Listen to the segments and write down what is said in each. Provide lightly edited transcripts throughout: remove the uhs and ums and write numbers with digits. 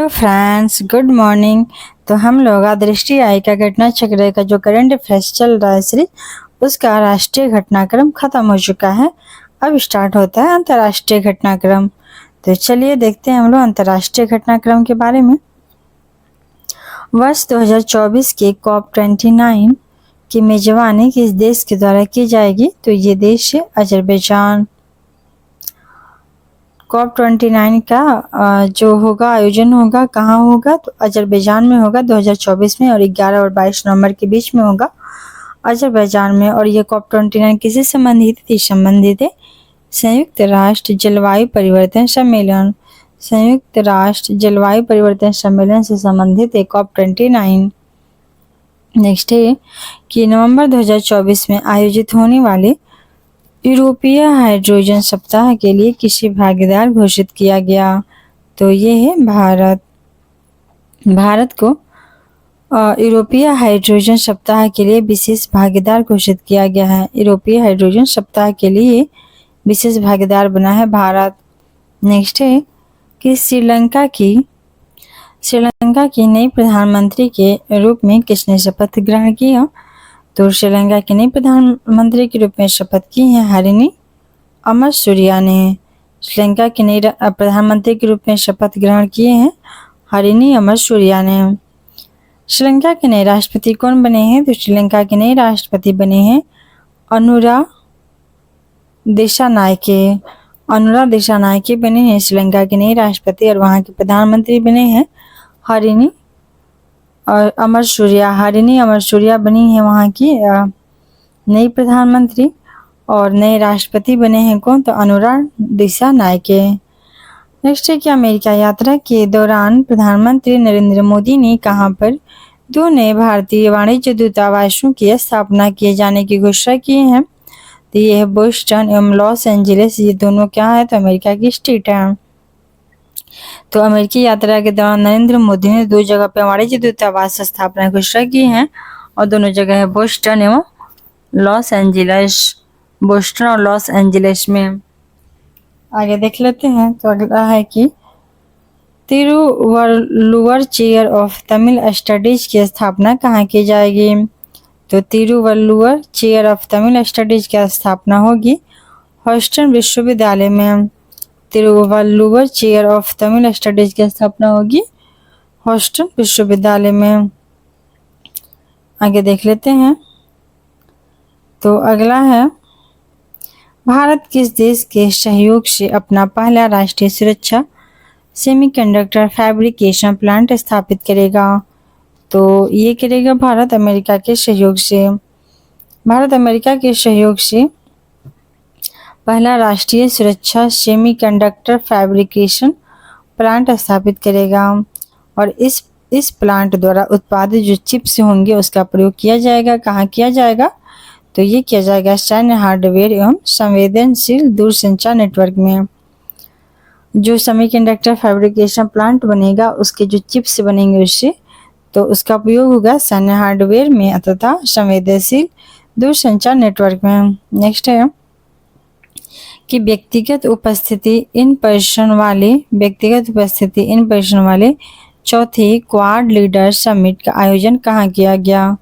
तो friends, good morning. तो हम लोग दृष्टि आई का घटना चक्र का जो करंट अफेयर्स चल रहा है उसका राष्ट्रीय घटनाक्रम खत्म हो चुका है। अब स्टार्ट होता है अंतर्राष्ट्रीय घटनाक्रम। तो चलिए देखते हैं हम लोग अंतर्राष्ट्रीय घटनाक्रम के बारे में। वर्ष 2024 के COP29 की मेजबानी किस देश के द्वारा की जाएगी? तो ये देश है अजरबैजान। COP29 का जो होगा आयोजन होगा कहाँ होगा? तो अजरबैजान में होगा 2024 में, और 11 और 22 नवंबर के बीच में होगा अजरबैजान में। और ये COP29 किससे संबंधित है? संबंधित है संयुक्त राष्ट्र जलवायु परिवर्तन सम्मेलन। संयुक्त राष्ट्र जलवायु परिवर्तन सम्मेलन से संबंधित है COP29। नेक्स्ट है कि नवंबर 2024 में आयोजित होने वाले यूरोपीय हाइड्रोजन सप्ताह के लिए किसे भागीदार घोषित किया गया? तो ये है भारत। भारत को यूरोपीय हाइड्रोजन सप्ताह के लिए विशेष भागीदार घोषित किया गया है। यूरोपीय हाइड्रोजन सप्ताह के लिए विशेष भागीदार बना है भारत। नेक्स्ट है कि श्रीलंका की नई प्रधानमंत्री के रूप में किसने शपथ ग्रहण किया? तो श्रीलंका के नए प्रधानमंत्री के रूप में शपथ की है हरिनी अमरसूरिया ने। श्रीलंका के नए प्रधानमंत्री के रूप में शपथ ग्रहण किए हैं हरिनी अमरसूरिया ने। श्रीलंका के नए राष्ट्रपति कौन बने हैं? तो श्रीलंका के नए राष्ट्रपति बने हैं अनुरा दिशानायके। अनुरा दिशानायके बने हैं श्रीलंका के नए राष्ट्रपति, और वहाँ के प्रधानमंत्री बने हैं हरिनी और अमरसूरिया। हरिनी अमरसूरिया बनी है वहाँ की नई प्रधानमंत्री, और नए राष्ट्रपति बने हैं कौन? तो अनुराग दिशानायके। नेक्स्ट है कि अमेरिका यात्रा के दौरान प्रधानमंत्री नरेंद्र मोदी ने कहाँ पर 2 नए भारतीय वाणिज्य दूतावासों की स्थापना किए जाने की घोषणा की है? तो ये है बोस्टन एवं लॉस एंजलिस। ये दोनों क्या है? तो अमेरिका की स्टेट है। तो अमेरिकी यात्रा के दौरान नरेंद्र मोदी ने 2 जगह पर वाणिज्य दूतावास स्थापना की घोषणा की है, और दोनों जगह है बोस्टन एवं लॉस एंजलिस। बोस्टन और लॉस एंजलिस में। आगे देख लेते हैं। तो अगला है कि Thiruvalluvar chair of Tamil studies की स्थापना कहाँ की जाएगी? तो Thiruvalluvar chair of Tamil studies की स्थापना होगी ह्यूस्टन विश्वविद्यालय में। Thiruvalluvar chair of Tamil studies की स्थापना होगी ह्यूस्टन विश्वविद्यालय में। आगे देख लेते हैं। तो अगला है भारत किस देश के सहयोग से अपना पहला राष्ट्रीय सुरक्षा सेमीकंडक्टर फैब्रिकेशन प्लांट स्थापित करेगा? तो ये करेगा भारत अमेरिका के सहयोग से। भारत अमेरिका के सहयोग से पहला राष्ट्रीय सुरक्षा सेमीकंडक्टर फैब्रिकेशन प्लांट स्थापित करेगा, और इस प्लांट द्वारा उत्पादित जो चिप्स होंगे उसका प्रयोग किया जाएगा। कहाँ किया जाएगा? तो ये किया जाएगा सैन्य हार्डवेयर एवं संवेदनशील दूरसंचार नेटवर्क में। जो सेमीकंडक्टर फैब्रिकेशन प्लांट बनेगा उसके जो चिप्स बनेंगे उससे, तो उसका उपयोग होगा सैन्य हार्डवेयर में तथा संवेदनशील दूरसंचार नेटवर्क में। नेक्स्ट है कि व्यक्तिगत उपस्थिति इन पर्सन वाले चौथे क्वाड लीडर समिट का आयोजन कहाँ किया गया?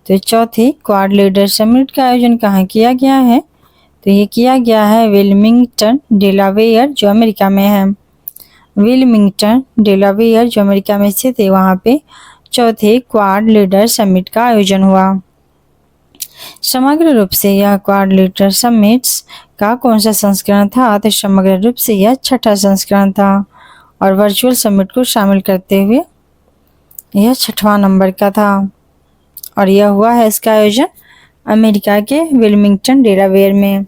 तो चौथे क्वाड लीडर समिट का आयोजन कहाँ किया गया है? तो ये किया गया है विल्मिंगटन डेलावेयर जो अमेरिका में है। विल्मिंगटन डेलावेयर जो अमेरिका में स्थित है, वहाँ पे चौथे क्वाड लीडर समिट का आयोजन हुआ। समग्र रूप से यह क्वाड लीडर समिट्स का कौन सा संस्करण था? तो समग्र रूप से यह 6ठा संस्करण था, और वर्चुअल समिट को शामिल करते हुए यह 6वां नंबर का था, और यह हुआ है इसका आयोजन अमेरिका के विल्मिंगटन डेलावेयर में।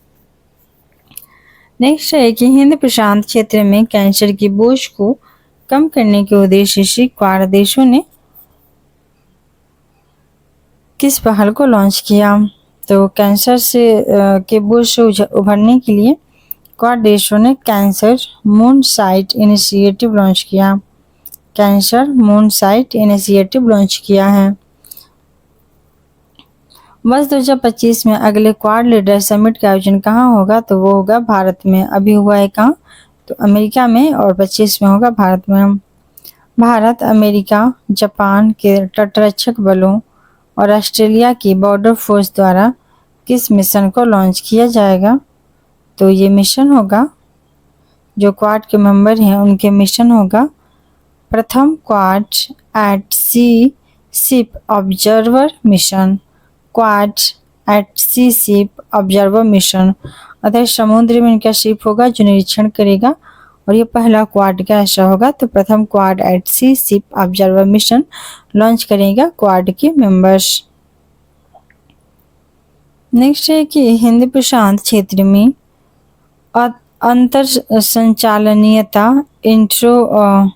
नेक्स्ट है कि हिंद प्रशांत क्षेत्र में कैंसर की बोझ को कम करने के उद्देश्य से क्वाड देशों ने किस पहल को लॉन्च किया? तो कैंसर से के बोझ से उभरने के लिए क्वाड देशों ने cancer moonshot initiative launch किया। Cancer moonshot initiative launch किया है। वर्ष 2025 में अगले क्वाड लीडर समिट का आयोजन कहाँ होगा? तो वो होगा भारत में। अभी हुआ है कहाँ? तो अमेरिका में, और 25 में होगा भारत में। भारत, अमेरिका, जापान के तटरक्षक बलों और ऑस्ट्रेलिया की बॉर्डर फोर्स द्वारा किस मिशन को लॉन्च किया जाएगा? तो ये मिशन होगा, जो क्वाड के मेंबर हैं उनके मिशन होगा प्रथम Quad at sea ship observer mission. Quad at sea ship observer mission अतः समुद्र में इनका शिप होगा जो निरीक्षण करेगा, और ये पहला क्वाड का ऐसा होगा। तो प्रथम Quad at sea ship observer mission launch करेगा क्वाड के मेंबर्स। नेक्स्ट है कि हिंद प्रशांत क्षेत्र में अंतर संचालनीयता इंट्रोपेराबिलिटी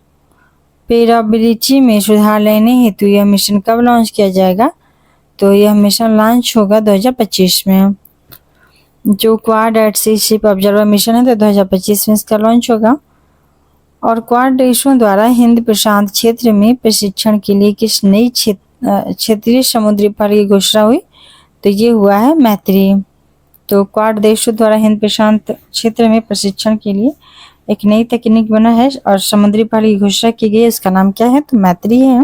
में सुधार लेने हेतु यह मिशन कब लॉन्च किया जाएगा? तो यह मिशन लॉन्च होगा 2025 में। जो quad at sea ship observer mission है तो 2025 में इसका लॉन्च होगा। और क्वाड देशों द्वारा हिंद प्रशांत क्षेत्र में प्रशिक्षण के लिए किस नई क्षेत्रीय समुद्री पहल की घोषणा हुई? तो ये हुआ है मैत्री। तो क्वाड देशों द्वारा हिंद प्रशांत क्षेत्र में प्रशिक्षण के लिए एक नई तकनीक बना है और समुद्री पहल की घोषणा की गई है, इसका नाम क्या है? तो मैत्री है।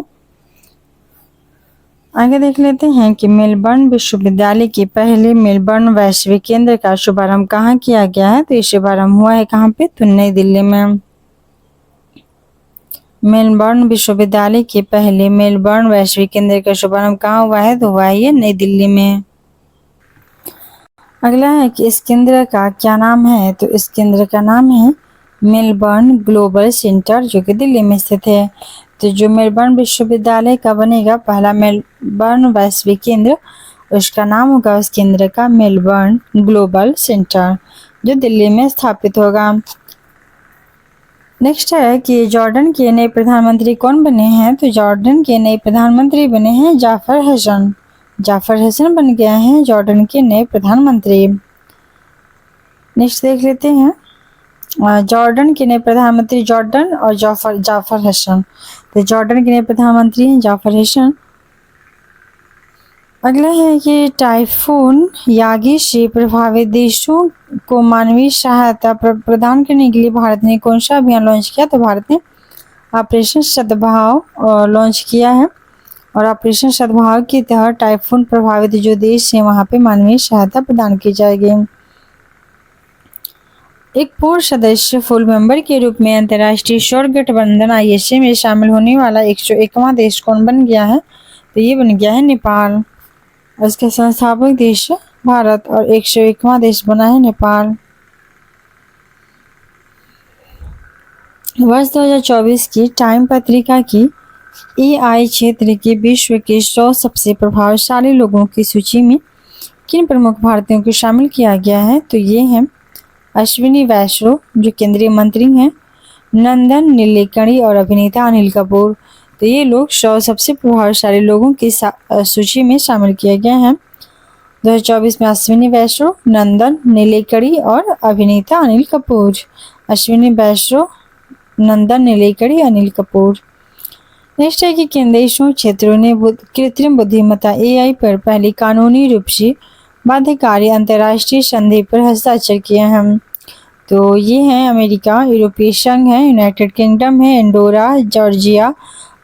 आगे देख लेते हैं कि मेलबर्न विश्वविद्यालय के पहले मेलबर्न वैश्विक केंद्र का शुभारंभ कहाँ किया गया है? तो ये शुभारंभ हुआ है कहाँ पे? तो नई दिल्ली में। मेलबर्न विश्वविद्यालय के पहले मेलबर्न वैश्विक केंद्र का शुभारंभ कहाँ हुआ है? तो हुआ है ये नई दिल्ली में। अगला है कि इस केंद्र का क्या नाम है? तो इस केंद्र का नाम है मेलबर्न ग्लोबल सेंटर, जो कि दिल्ली में स्थित है। तो जो मेलबर्न विश्वविद्यालय का बनेगा पहला मेलबर्न वैश्विक केंद्र, उसका नाम होगा उस केंद्र का मेलबर्न ग्लोबल सेंटर, जो दिल्ली में स्थापित होगा। नेक्स्ट है कि जॉर्डन के नए प्रधानमंत्री कौन बने हैं? तो जॉर्डन के नए प्रधानमंत्री बने हैं जाफर हसन। जाफर हसन बन गए हैं जॉर्डन के नए प्रधानमंत्री। नेक्स्ट देख लेते हैं जॉर्डन के नए प्रधानमंत्री जॉर्डन और जाफर हसन। तो जॉर्डन के नए प्रधानमंत्री हैं जाफर हसन। अगला है कि टाइफून यागी से प्रभावित देशों को मानवीय सहायता प्रदान करने के लिए भारत ने कौन सा अभियान लॉन्च किया? तो भारत ने ऑपरेशन सद्भाव लॉन्च किया है, और ऑपरेशन सद्भाव के तहत टाइफून प्रभावित जो देश है वहाँ पे मानवीय सहायता प्रदान की जाएगी। एक पूर्ण सदस्य फुल मेंबर के रूप में अंतर्राष्ट्रीय सौर गठबंधन ISA में शामिल होने वाला 101वां देश कौन बन गया है? तो ये बन गया है नेपाल। इसके संस्थापक देश है भारत और 101वां देश बना है नेपाल। वर्ष 2024 की टाइम पत्रिका की AI क्षेत्र के विश्व के 100 सबसे प्रभावशाली लोगों की सूची में किन प्रमुख भारतीयों को शामिल किया गया है? तो ये हैं अश्विनी वैष्णव, जो केंद्रीय मंत्री हैं, नंदन नीलेकणी और अभिनेता अनिल कपूर। तो ये लोग 100 सबसे प्रभावशाली लोगों की सूची में शामिल किए गए हैं 2024 में। अश्विनी वैष्णव, नंदन नीलेकणी और अभिनेता अनिल कपूर। अश्विनी वैष्णव, नंदन नीलेकणी, अनिल कपूर। नेक्स्ट है कि किन देशों क्षेत्रों ने कृत्रिम बुद्धिमत्ता AI पर पहले कानूनी रूप से बाध्यकारी अंतर्राष्ट्रीय संधि पर हस्ताक्षर किए हैं? तो ये हैं अमेरिका, यूरोपीय संघ है, यूनाइटेड किंगडम है, Andorra, Georgia,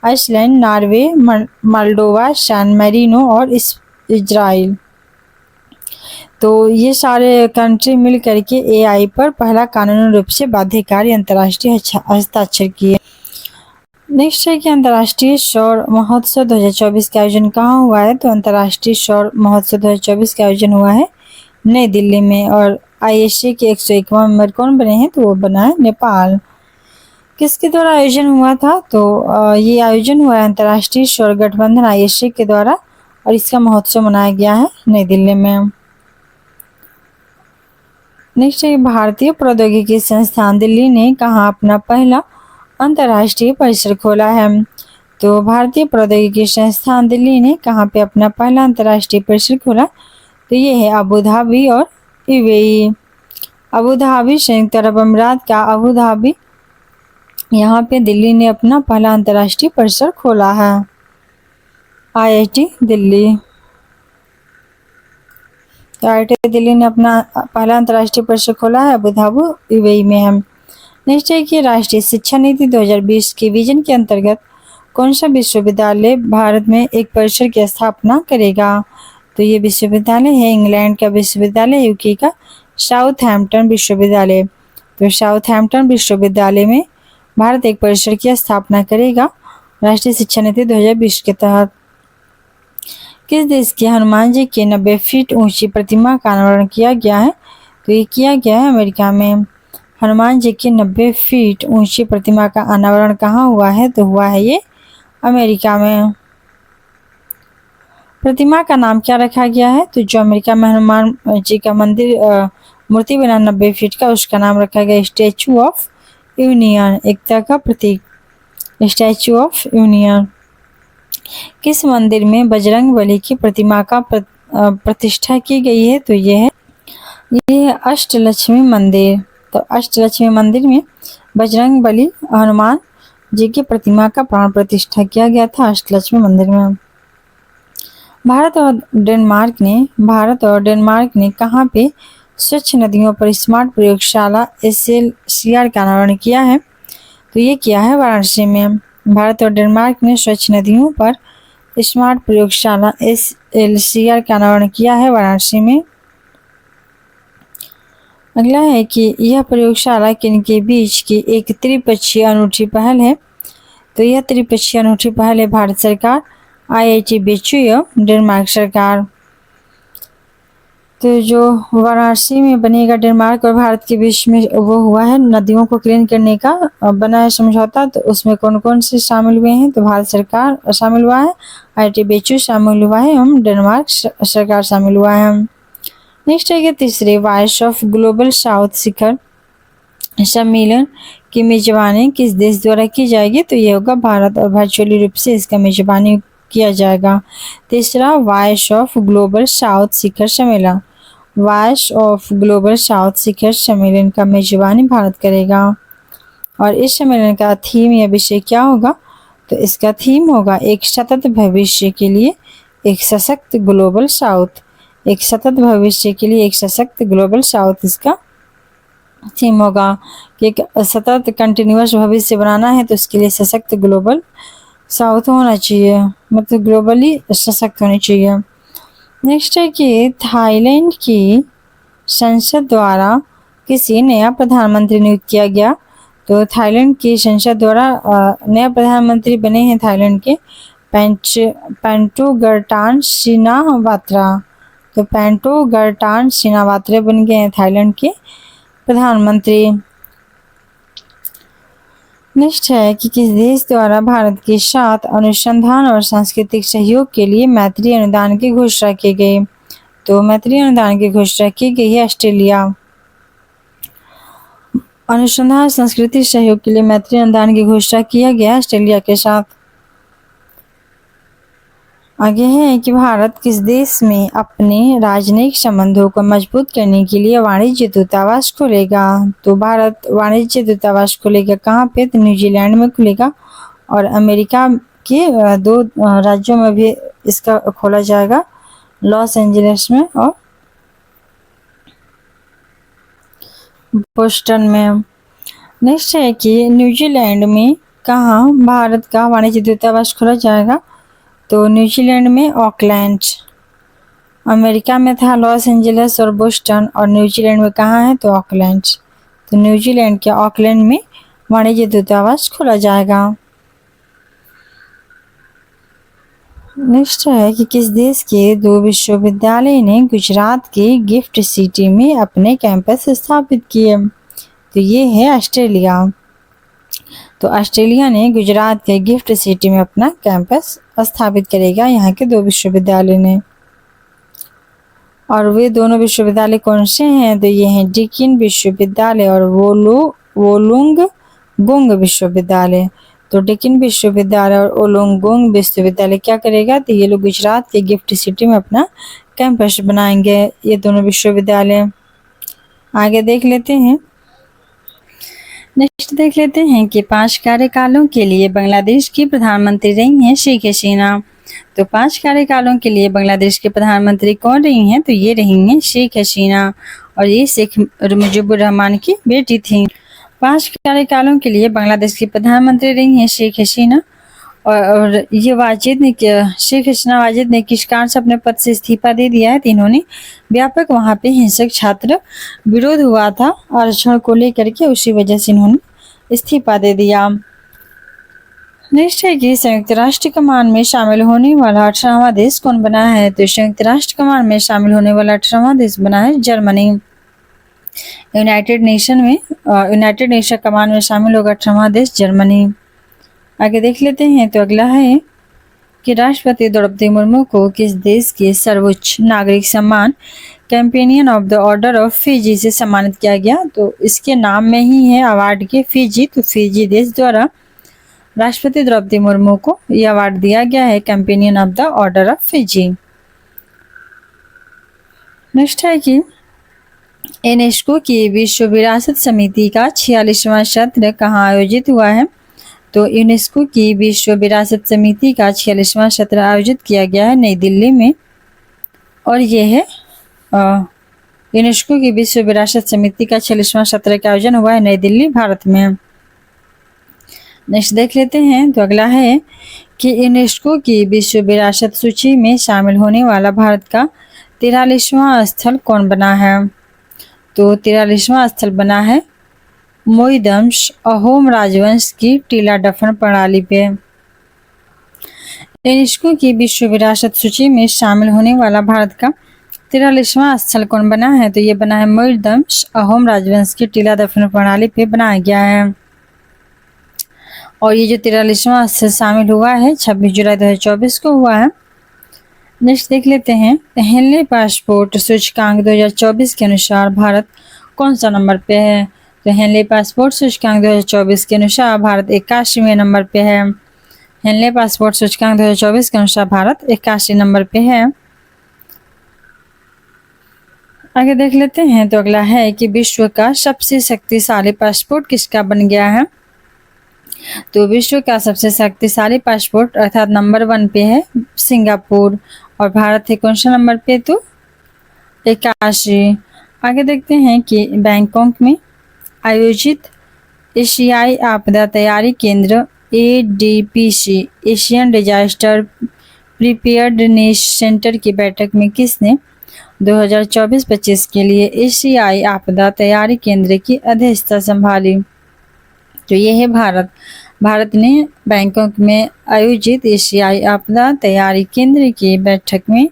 Iceland, Norway, Moldova, San Marino और इजराइल। तो ये सारे कंट्री मिल करके AI पर पहला कानूनी रूप से बाध्यकारी अंतर्राष्ट्रीय हस्ताक्षर किए। नेक्स्ट है कि अंतर्राष्ट्रीय सौर महोत्सव 2024 का आयोजन कहाँ हुआ है? तो अंतर्राष्ट्रीय सौर महोत्सव 2024 का आयोजन हुआ है नई दिल्ली में, और ISA के 101वां मेंबर कौन बने हैं? तो वो बना है नेपाल। किसके द्वारा आयोजन हुआ था? तो ये आयोजन हुआ है अंतर्राष्ट्रीय सौर गठबंधन ISA के द्वारा, और इसका महोत्सव मनाया गया है नई दिल्ली में। नेक्स्ट है भारतीय प्रौद्योगिकी संस्थान दिल्ली ने कहाँ अपना पहला अंतर्राष्ट्रीय परिसर खोला है? तो भारतीय प्रौद्योगिकी संस्थान दिल्ली ने कहाँ पे अपना पहला अंतर्राष्ट्रीय परिसर खोला? तो ये है अबू धाबी और UAE। अबू धाबी संयुक्त अरब अमीरात का अबू धाबी, यहाँ पे दिल्ली ने अपना पहला अंतर्राष्ट्रीय परिसर खोला है। IIT दिल्ली, तो IIT दिल्ली ने अपना पहला अंतर्राष्ट्रीय परिसर खोला है अबू धाबी UAE में है। नेक्स्ट है कि राष्ट्रीय शिक्षा नीति 2020 के विजन के अंतर्गत कौन सा विश्वविद्यालय भारत में एक परिसर की स्थापना करेगा? तो ये विश्वविद्यालय है इंग्लैंड का विश्वविद्यालय, यूके का साउथहैम्पटन विश्वविद्यालय। तो साउथहैम्पटन विश्वविद्यालय में भारत एक परिसर की स्थापना करेगा राष्ट्रीय शिक्षा नीति 2020 के तहत। किस देश के हनुमान जी की 90 फीट ऊंची प्रतिमा का अनावरण किया गया है? तो ये किया गया है अमेरिका में। हनुमान जी की 90 फीट ऊंची प्रतिमा का अनावरण कहाँ हुआ है? तो हुआ है ये अमेरिका में। प्रतिमा का नाम क्या रखा गया है? तो जो अमेरिका में हनुमान जी का मंदिर मूर्ति बना 90 फीट का, उसका नाम रखा गया स्टैचू ऑफ यूनियन, एकता का प्रतीक, स्टैचू ऑफ यूनियन। किस मंदिर में बजरंग बली की प्रतिमा का प्रतिष्ठा की गई है? तो ये है अष्टलक्ष्मी मंदिर। तो अष्टलक्ष्मी मंदिर में बजरंग बली हनुमान जी की प्रतिमा का प्राण प्रतिष्ठा किया गया था अष्टलक्ष्मी मंदिर में। भारत और डेनमार्क ने कहाँ पे स्वच्छ नदियों पर स्मार्ट प्रयोगशाला SLCR का अनावरण किया है? तो ये किया है वाराणसी में। भारत और डेनमार्क ने स्वच्छ नदियों पर स्मार्ट प्रयोगशाला SLCR का अनावरण किया है वाराणसी में। अगला है कि यह प्रयोगशाला किनके बीच की एक त्रिपक्षीय अनूठी पहल है? तो यह त्रिपक्षीय अनूठी पहल है भारत सरकार, IIT BCU, डेनमार्क सरकार। तो जो वाराणसी में बनेगा डेनमार्क और भारत के बीच में वो हुआ है नदियों को क्लीन करने का बना है समझौता। तो उसमें कौन कौन से शामिल हुए हैं? तो भारत सरकार शामिल हुआ है, IIT BCU शामिल हुआ है, हम डेनमार्क सरकार शामिल हुआ है। नेक्स्ट है कि तीसरे वॉइस ऑफ ग्लोबल साउथ शिखर सम्मेलन की मेजबानी किस देश द्वारा की जाएगी? तो ये होगा भारत, और वर्चुअली रूप से इसका मेजबानी किया जाएगा। तीसरा वॉइस ऑफ ग्लोबल साउथ शिखर सम्मेलन, वॉइस ऑफ ग्लोबल साउथ शिखर सम्मेलन का मेजबानी भारत करेगा। और इस सम्मेलन का थीम या विषय क्या होगा? तो इसका थीम होगा एक सतत भविष्य के लिए एक सशक्त ग्लोबल साउथ, एक सतत भविष्य के लिए एक सशक्त ग्लोबल साउथ इसका थीम होगा कि एक सतत कंटिन्यूअस भविष्य बनाना है तो इसके लिए सशक्त ग्लोबल साउथ होना चाहिए, मतलब ग्लोबली सशक्त होनी चाहिए। नेक्स्ट है कि थाईलैंड की संसद द्वारा किसी नया प्रधानमंत्री नियुक्त किया गया? तो थाईलैंड की संसद द्वारा नया प्रधानमंत्री बने हैं थाईलैंड के पेंटोगर्टान शिनावात्रा। तो पेंटोगर्टान शिनावात्रा बन गए हैं थाईलैंड के प्रधानमंत्री। नेक्स्ट है कि किस देश द्वारा भारत के साथ अनुसंधान और सांस्कृतिक सहयोग के लिए मैत्री अनुदान की घोषणा की गई? तो मैत्री अनुदान की घोषणा की गई है ऑस्ट्रेलिया। अनुसंधान और सांस्कृतिक सहयोग के लिए मैत्री अनुदान की घोषणा किया गया ऑस्ट्रेलिया के साथ। आगे है कि भारत किस देश में अपने राजनयिक संबंधों को मजबूत करने के लिए वाणिज्य दूतावास खोलेगा? तो भारत वाणिज्य दूतावास खोलेगा कहाँ पे? तो न्यूजीलैंड में खुलेगा, और अमेरिका के 2 राज्यों में भी इसका खोला जाएगा, लॉस एंजलिस में और बोस्टन में। नेक्स्ट है कि न्यूजीलैंड में कहाँ भारत का वाणिज्य दूतावास खोला जाएगा? तो न्यूजीलैंड में ऑकलैंड। अमेरिका में था लॉस एंजलिस और बोस्टन, और न्यूजीलैंड में कहाँ है? तो ऑकलैंड। तो न्यूजीलैंड के ऑकलैंड में वाणिज्य दूतावास खोला जाएगा। नेक्स्ट है कि किस देश के 2 विश्वविद्यालय ने गुजरात के गिफ्ट सिटी में अपने कैंपस स्थापित किए? तो ये है ऑस्ट्रेलिया। तो ऑस्ट्रेलिया ने गुजरात के गिफ्ट सिटी में अपना कैंपस स्थापित करेगा, यहाँ के 2 विश्वविद्यालय ने। और वे दोनों विश्वविद्यालय कौन से हैं? तो ये हैं डिकिन विश्वविद्यालय और वोलुंगबुंग विश्वविद्यालय। तो डिकिन विश्वविद्यालय और वोलुंगबुंग विश्वविद्यालय क्या करेगा? तो ये लोग गुजरात के गिफ्ट सिटी में अपना कैंपस बनाएंगे, ये दोनों विश्वविद्यालय। आगे देख लेते हैं। नेक्स्ट देख लेते हैं कि 5 कार्यकालों के लिए बांग्लादेश की प्रधानमंत्री रही हैं शेख हसीना। तो 5 कार्यकालों के लिए बांग्लादेश के प्रधानमंत्री कौन रही हैं? तो ये रही हैं शेख हसीना, और ये शेख मुजीबुर रहमान की बेटी थी। 5 कार्यकालों के लिए बांग्लादेश की प्रधानमंत्री रही हैं शेख हसीना, और ये वाजिद ने शेख हसीना वाजिद ने किस कारण से अपने पद से इस्तीफा दे दिया है? तो इन्होंने व्यापक वहाँ पे हिंसक छात्र विरोध हुआ था आरक्षण को लेकर के, उसी वजह से इन्होंने इस्तीफा दे दिया। नेक्स्ट है कि संयुक्त राष्ट्र कमान में शामिल होने वाला 18वां देश कौन बना है? तो संयुक्त राष्ट्र कमान में शामिल होने वाला 18वां देश बना है जर्मनी। यूनाइटेड नेशन कमान में शामिल होगा 18वां देश जर्मनी। आगे देख लेते हैं। तो अगला है कि राष्ट्रपति द्रौपदी मुर्मू को किस देश के सर्वोच्च नागरिक सम्मान companion of the order of Fiji से सम्मानित किया गया? तो इसके नाम में ही है अवार्ड के फिजी। तो फिजी देश द्वारा राष्ट्रपति द्रौपदी मुर्मू को यह अवार्ड दिया गया है companion of the order of Fiji. Next है कि यूनेस्को की विश्व विरासत समिति का 46वां सत्र कहाँ आयोजित हुआ है? तो यूनेस्को की विश्व विरासत समिति का 46वां सत्र आयोजित किया गया है नई दिल्ली में, और ये है यूनेस्को की विश्व विरासत समिति का 46वां सत्र का आयोजन हुआ है नई दिल्ली, भारत में। नेक्स्ट देख लेते हैं। तो अगला है कि यूनेस्को की विश्व विरासत सूची में शामिल होने वाला भारत का 43वां स्थल कौन बना है? तो 43वां स्थल बना है मोइदम्स अहोम राजवंश की टीला दफन प्रणाली पे। यूनेस्को की विश्व विरासत सूची में शामिल होने वाला भारत का 43वां स्थल कौन बना है? तो ये बना है मोइदम्स अहोम राजवंश की टीला दफन प्रणाली पे बनाया गया है। और ये जो 43वां स्थल शामिल हुआ है 26 जुलाई 2024 को हुआ है। नेक्स्ट देख लेते हैं। हेनले पासपोर्ट सूचकांक 2024 के अनुसार भारत कौन सा नंबर पे है? तो हेनले पासपोर्ट सूचकांक 2024 के अनुसार भारत 81वें नंबर पे है। हेनले पासपोर्ट सूचकांक 2024 के अनुसार भारत 81 नंबर पे है। आगे देख लेते हैं। तो अगला है कि विश्व का सबसे शक्तिशाली पासपोर्ट किसका बन गया है? तो विश्व का सबसे शक्तिशाली पासपोर्ट अर्थात नंबर 1 पे है सिंगापुर, और भारत है कौन सा नंबर पे? तो 81। आगे देखते हैं कि बैंकॉक में आयोजित एशियाई आपदा तैयारी केंद्र ADPC Asian disaster preparedness centre की बैठक में किसने 2024-25 के लिए एशियाई आपदा तैयारी केंद्र की अध्यक्षता संभाली? तो ये है भारत ने बैंकॉक में आयोजित एशियाई आपदा तैयारी केंद्र की बैठक में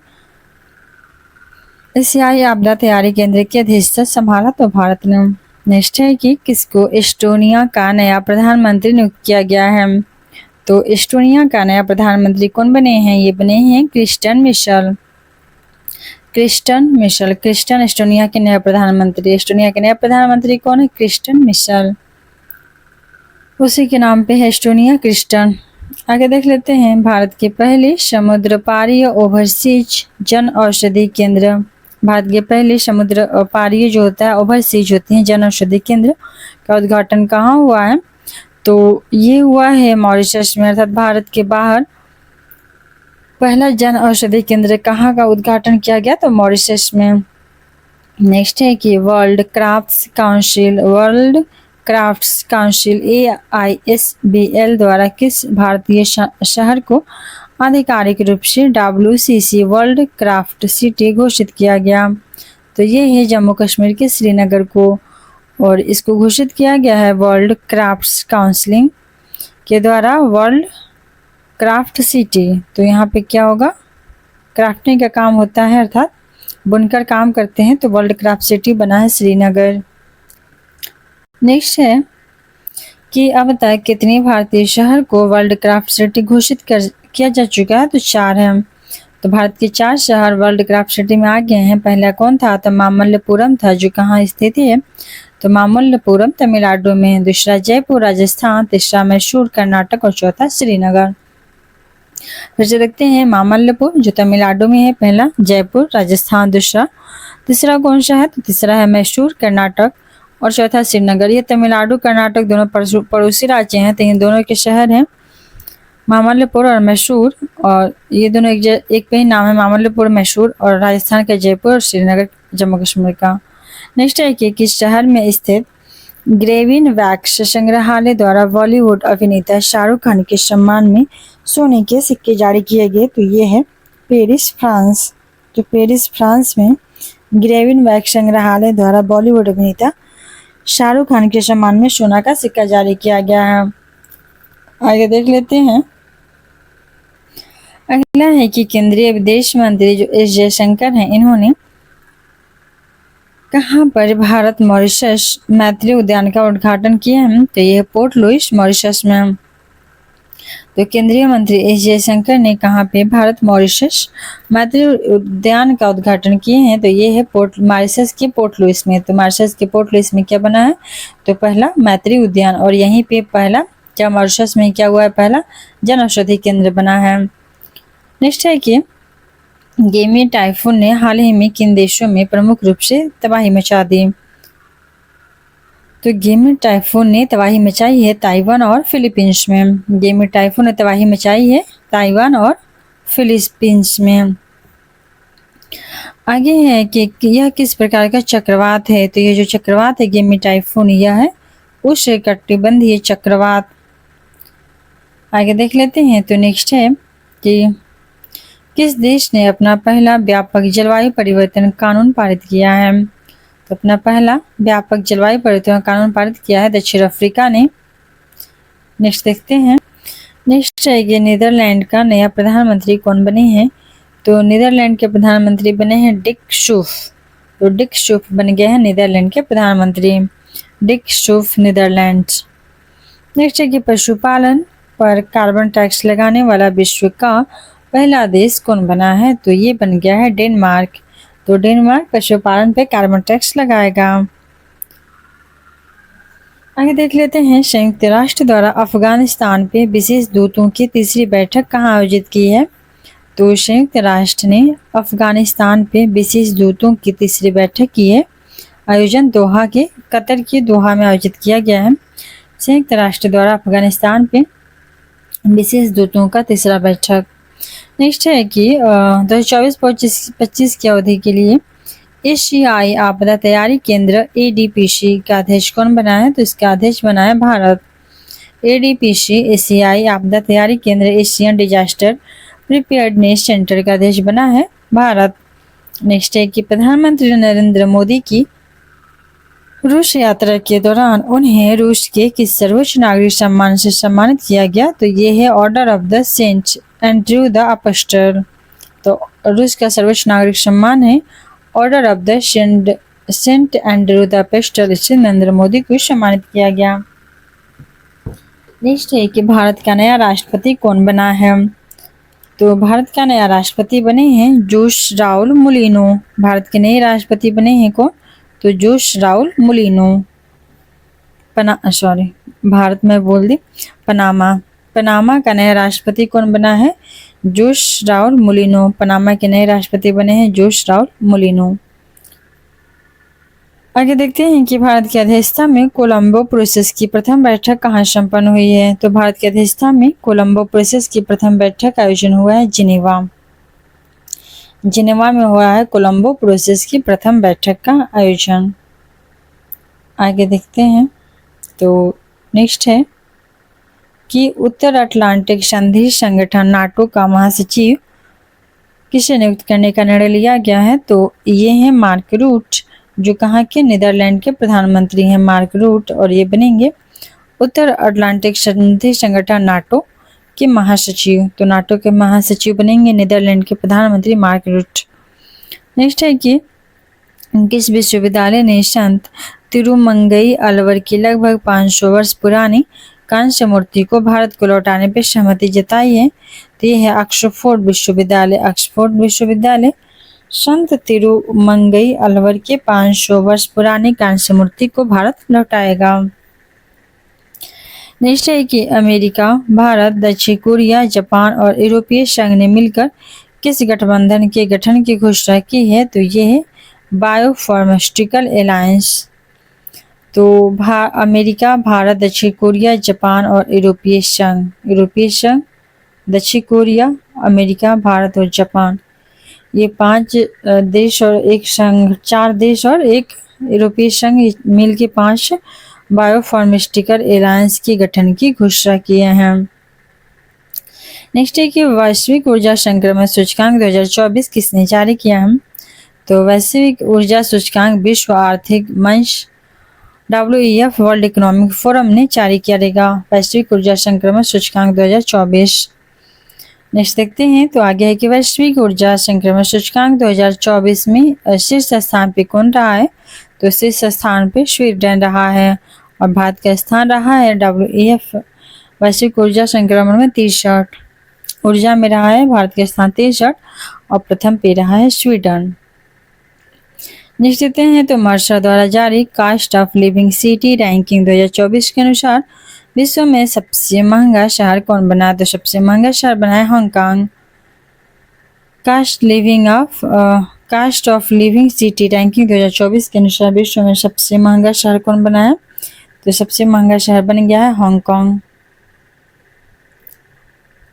एशियाई आपदा तैयारी केंद्र की अध्यक्षता संभाला, तो भारत ने। नेक्स्ट है कि किसको एस्टोनिया का नया प्रधानमंत्री नियुक्त किया गया है? तो एस्टोनिया का नया प्रधानमंत्री कौन बने हैं? ये बने हैं क्रिस्टियन मिशेल। क्रिस्टियन एस्टोनिया के नए प्रधानमंत्री। एस्टोनिया के नए प्रधानमंत्री कौन है? क्रिस्टियन मिशेल, उसी के नाम पे है एस्टोनिया क्रिस्टियन। आगे देख लेते हैं। भारत के पहले समुद्र पारीय ओवरसीज जन औषधि केंद्र। भारत के पहले समुद्र पारीय जो होता है ओवरसीज होते हैं जन औषधि केंद्र का उद्घाटन कहाँ हुआ है? तो ये हुआ है मॉरिशस में, अर्थात भारत के बाहर पहला जन औषधि केंद्र कहाँ का उद्घाटन किया गया? तो मॉरिशस में। नेक्स्ट है कि वर्ल्ड क्राफ्ट्स काउंसिल AISBL द्वारा किस भारतीय शहर को आधिकारिक रूप से WCC वर्ल्ड क्राफ्ट सिटी घोषित किया गया? तो ये है जम्मू कश्मीर के श्रीनगर को, और इसको घोषित किया गया है वर्ल्ड क्राफ्ट्स काउंसिलिंग के द्वारा वर्ल्ड क्राफ्ट सिटी। तो यहाँ पे क्या होगा? क्राफ्टिंग का काम होता है, अर्थात बुनकर काम करते हैं, तो वर्ल्ड क्राफ्ट सिटी बना है श्रीनगर। नेक्स्ट है कि अब तक कितने भारतीय शहर को वर्ल्ड क्राफ्ट सिटी घोषित किया जा चुका है? तो 4 हैं। तो भारत के 4 शहर वर्ल्ड क्राफ्ट सिटी में आ गए हैं। पहला कौन था? तो मामल्लपुरम था, जो कहाँ स्थित है? तो मामल्लपुरम तमिलनाडु में। दूसरा जयपुर राजस्थान, तीसरा मैसूर कर्नाटक, और चौथा श्रीनगर। फिर से देखते हैं। मामल्लपुर जो तमिलनाडु में है, पहला जयपुर राजस्थान, तीसरा कौन सा है? तो तीसरा है मैसूर कर्नाटक, और चौथा श्रीनगर। ये तमिलनाडु कर्नाटक दोनों पड़ोसी राज्य हैं, तो इन दोनों के शहर हैं मामल्लपुर और मैसूर, और ये दोनों एक पे ही नाम है, मामल्लपुर मैसूर, और राजस्थान का जयपुर और श्रीनगर जम्मू कश्मीर का। नेक्स्ट है कि किस शहर में स्थित ग्रेविन वैक्स संग्रहालय द्वारा बॉलीवुड अभिनेता शाहरुख खान के सम्मान में सोने के सिक्के जारी किए गए। तो ये है पेरिस, फ्रांस। तो पेरिस, फ्रांस में ग्रेविन वैक्स संग्रहालय द्वारा बॉलीवुड अभिनेता शाहरुख खान के सम्मान में सोना का सिक्का जारी किया गया है। आगे देख लेते हैं। अगला है कि केंद्रीय विदेश मंत्री जो एस जयशंकर हैं, इन्होंने कहाँ पर भारत मॉरिशस मैत्री उद्यान का उद्घाटन किया है? तो यह पोर्ट लुइस, मॉरिशस में। तो केंद्रीय मंत्री एस जयशंकर ने कहाँ पे भारत मॉरिशस मैत्री उद्यान का उद्घाटन किए हैं? तो ये है मॉरिशस के पोर्ट लुइस में। तो मॉरिशस के पोर्ट लुइस में क्या बना है? तो पहला मैत्री उद्यान, और यहीं पे पहला क्या मॉरिशस में क्या हुआ है? पहला जन औषधि केंद्र बना है। नेक्स्ट है कि गेमी टाइफून ने हाल ही में किन देशों में प्रमुख रूप से तबाही मचा दी? तो गेमी टाइफून ने तबाही मचाई है ताइवान और फिलीपींस में। गेमी टाइफून ने तबाही मचाई है ताइवान और फिलीपींस में। आगे है कि यह किस प्रकार का चक्रवात है? तो यह जो चक्रवात है गेमी टाइफून, यह है उष्णकटिबंधीय चक्रवात। आगे देख लेते हैं। तो नेक्स्ट है कि किस देश ने अपना पहला व्यापक जलवायु परिवर्तन कानून पारित किया है? तो अपना पहला व्यापक जलवायु परिवर्तन कानून पारित किया है दक्षिण अफ्रीका ने। नेक्स्ट देखते हैं। नेक्स्ट है कि नीदरलैंड का नया प्रधानमंत्री कौन बने हैं? तो नीदरलैंड के प्रधानमंत्री बने हैं डिक शूफ। तो डिक शूफ बन गए हैं नीदरलैंड के प्रधानमंत्री, डिक शूफ, नीदरलैंड। नेक्स्ट है कि पशुपालन पर कार्बन टैक्स लगाने वाला विश्व का पहला देश कौन बना है? तो ये बन गया है डेनमार्क। तो डेनमार्क पशुपालन पे कार्बन टैक्स लगाएगा। आगे देख लेते हैं। संयुक्त राष्ट्र द्वारा अफगानिस्तान पे विशेष दूतों की तीसरी बैठक कहाँ आयोजित की है? तो संयुक्त राष्ट्र ने अफगानिस्तान पे विशेष दूतों की तीसरी बैठक की है। आयोजन दोहा के कतर के दोहा में आयोजित किया गया है। संयुक्त राष्ट्र द्वारा अफगानिस्तान पे विशेष दूतों का तीसरा बैठक। नेक्स्ट है कि 2024-25 की अवधि के लिए एशियाई आपदा तैयारी केंद्र ADPC का अध्यक्ष कौन बना है? तो इसका अध्यक्ष बना है भारत। ADPC एशियाई आपदा तैयारी केंद्र, एशियन डिजास्टर प्रिपेयर्डनेस सेंटर का अध्यक्ष बना है भारत। नेक्स्ट है कि प्रधानमंत्री नरेंद्र मोदी की रूस यात्रा के दौरान उन्हें रूस के किस सर्वोच्च नागरिक सम्मान से सम्मानित किया गया? तो ये है order of the Saint Andrew the Apostle. तो रूस का सर्वोच्च नागरिक सम्मान है order of the Saint Andrew the Apostle. इससे नरेंद्र मोदी को सम्मानित किया गया। नेक्स्ट है कि भारत का नया राष्ट्रपति कौन बना है? तो भारत का नया राष्ट्रपति बने हैं जोस राउल मुलिनो। भारत के नए राष्ट्रपति बने हैं कौन? तो जोस राउल मुलिनो। भारत में बोल दी पनामा। पनामा का नया राष्ट्रपति कौन बना है? जोस राउल मुलिनो। पनामा के नए राष्ट्रपति बने हैं जोस राउल मुलिनो। आगे देखते हैं कि भारत की अध्यक्षता में कोलंबो प्रोसेस की प्रथम बैठक कहाँ संपन्न हुई है? तो भारत की अध्यक्षता में कोलंबो प्रोसेस की प्रथम बैठक का आयोजन हुआ है जिनेवा। जिनेवा में हुआ है कोलंबो प्रोसेस की प्रथम बैठक का आयोजन। आगे देखते हैं। तो नेक्स्ट है कि उत्तर अटलांटिक संधि संगठन नाटो का महासचिव किसे नियुक्त करने का निर्णय लिया गया है? तो ये है मार्क रूट, जो कहाँ के? नीदरलैंड के प्रधानमंत्री हैं मार्क रूट, और ये बनेंगे उत्तर अटलांटिक संधि संगठन नाटो के महासचिव। तो नाटो के महासचिव बनेंगे नीदरलैंड के प्रधानमंत्री मार्क रूट। नेक्स्ट है कि किस विश्वविद्यालय ने संत तिरुमंगई अलवर की लगभग 500 वर्ष पुरानी कांस्य मूर्ति को भारत को लौटाने पर सहमति जताई है? तो यह है ऑक्सफोर्ड विश्वविद्यालय। ऑक्सफोर्ड विश्वविद्यालय संत तिरुमंगई अलवर के 500 वर्ष पुरानी कांस्य मूर्ति को भारत लौटाएगा। नेक्स्ट है कि अमेरिका, भारत, दक्षिण कोरिया, जापान और यूरोपीय संघ ने मिलकर किस गठबंधन के गठन की घोषणा की है? तो ये है बायोफार्मास्यूटिकल एलायंस। तो अमेरिका, भारत, दक्षिण कोरिया, जापान और यूरोपीय संघ। यूरोपीय संघ, दक्षिण कोरिया, अमेरिका, भारत और जापान, ये 5 देश और एक संघ, 4 देश और एक यूरोपीय संघ मिल के 5 बायोफार्मास्यूटिकल एलायंस के गठन की घोषणा किए हैं। नेक्स्ट है कि वैश्विक ऊर्जा संक्रमण सूचकांक 2024 किसने जारी किया है? तो वैश्विक ऊर्जा सूचकांक विश्व आर्थिक मंच WEF वर्ल्ड इकोनॉमिक फोरम ने जारी किया रहेगा वैश्विक ऊर्जा संक्रमण सूचकांक 2024। नेक्स्ट देखते हैं तो आगे है कि वैश्विक ऊर्जा संक्रमण सूचकांक 2024 में शीर्ष स्थान पे कौन रहा है? तो शीर्ष स्थान पे स्वीडन रहा है और भारत का स्थान रहा है WEF वैश्विक ऊर्जा संक्रमण में 63 ऊर्जा में रहा है भारत का स्थान 63 और प्रथम पे रहा है स्वीडन। नेक्स्ट देखते हैं तो मर्सर द्वारा जारी cost of living city ranking 2024 के अनुसार विश्व में सबसे महंगा शहर कौन बना? तो सबसे महंगा शहर बना है Hong Kong. Cost of living city ranking 2024 के अनुसार विश्व में सबसे महंगा शहर कौन बना है? तो सबसे महंगा शहर बन गया है हांगकांग।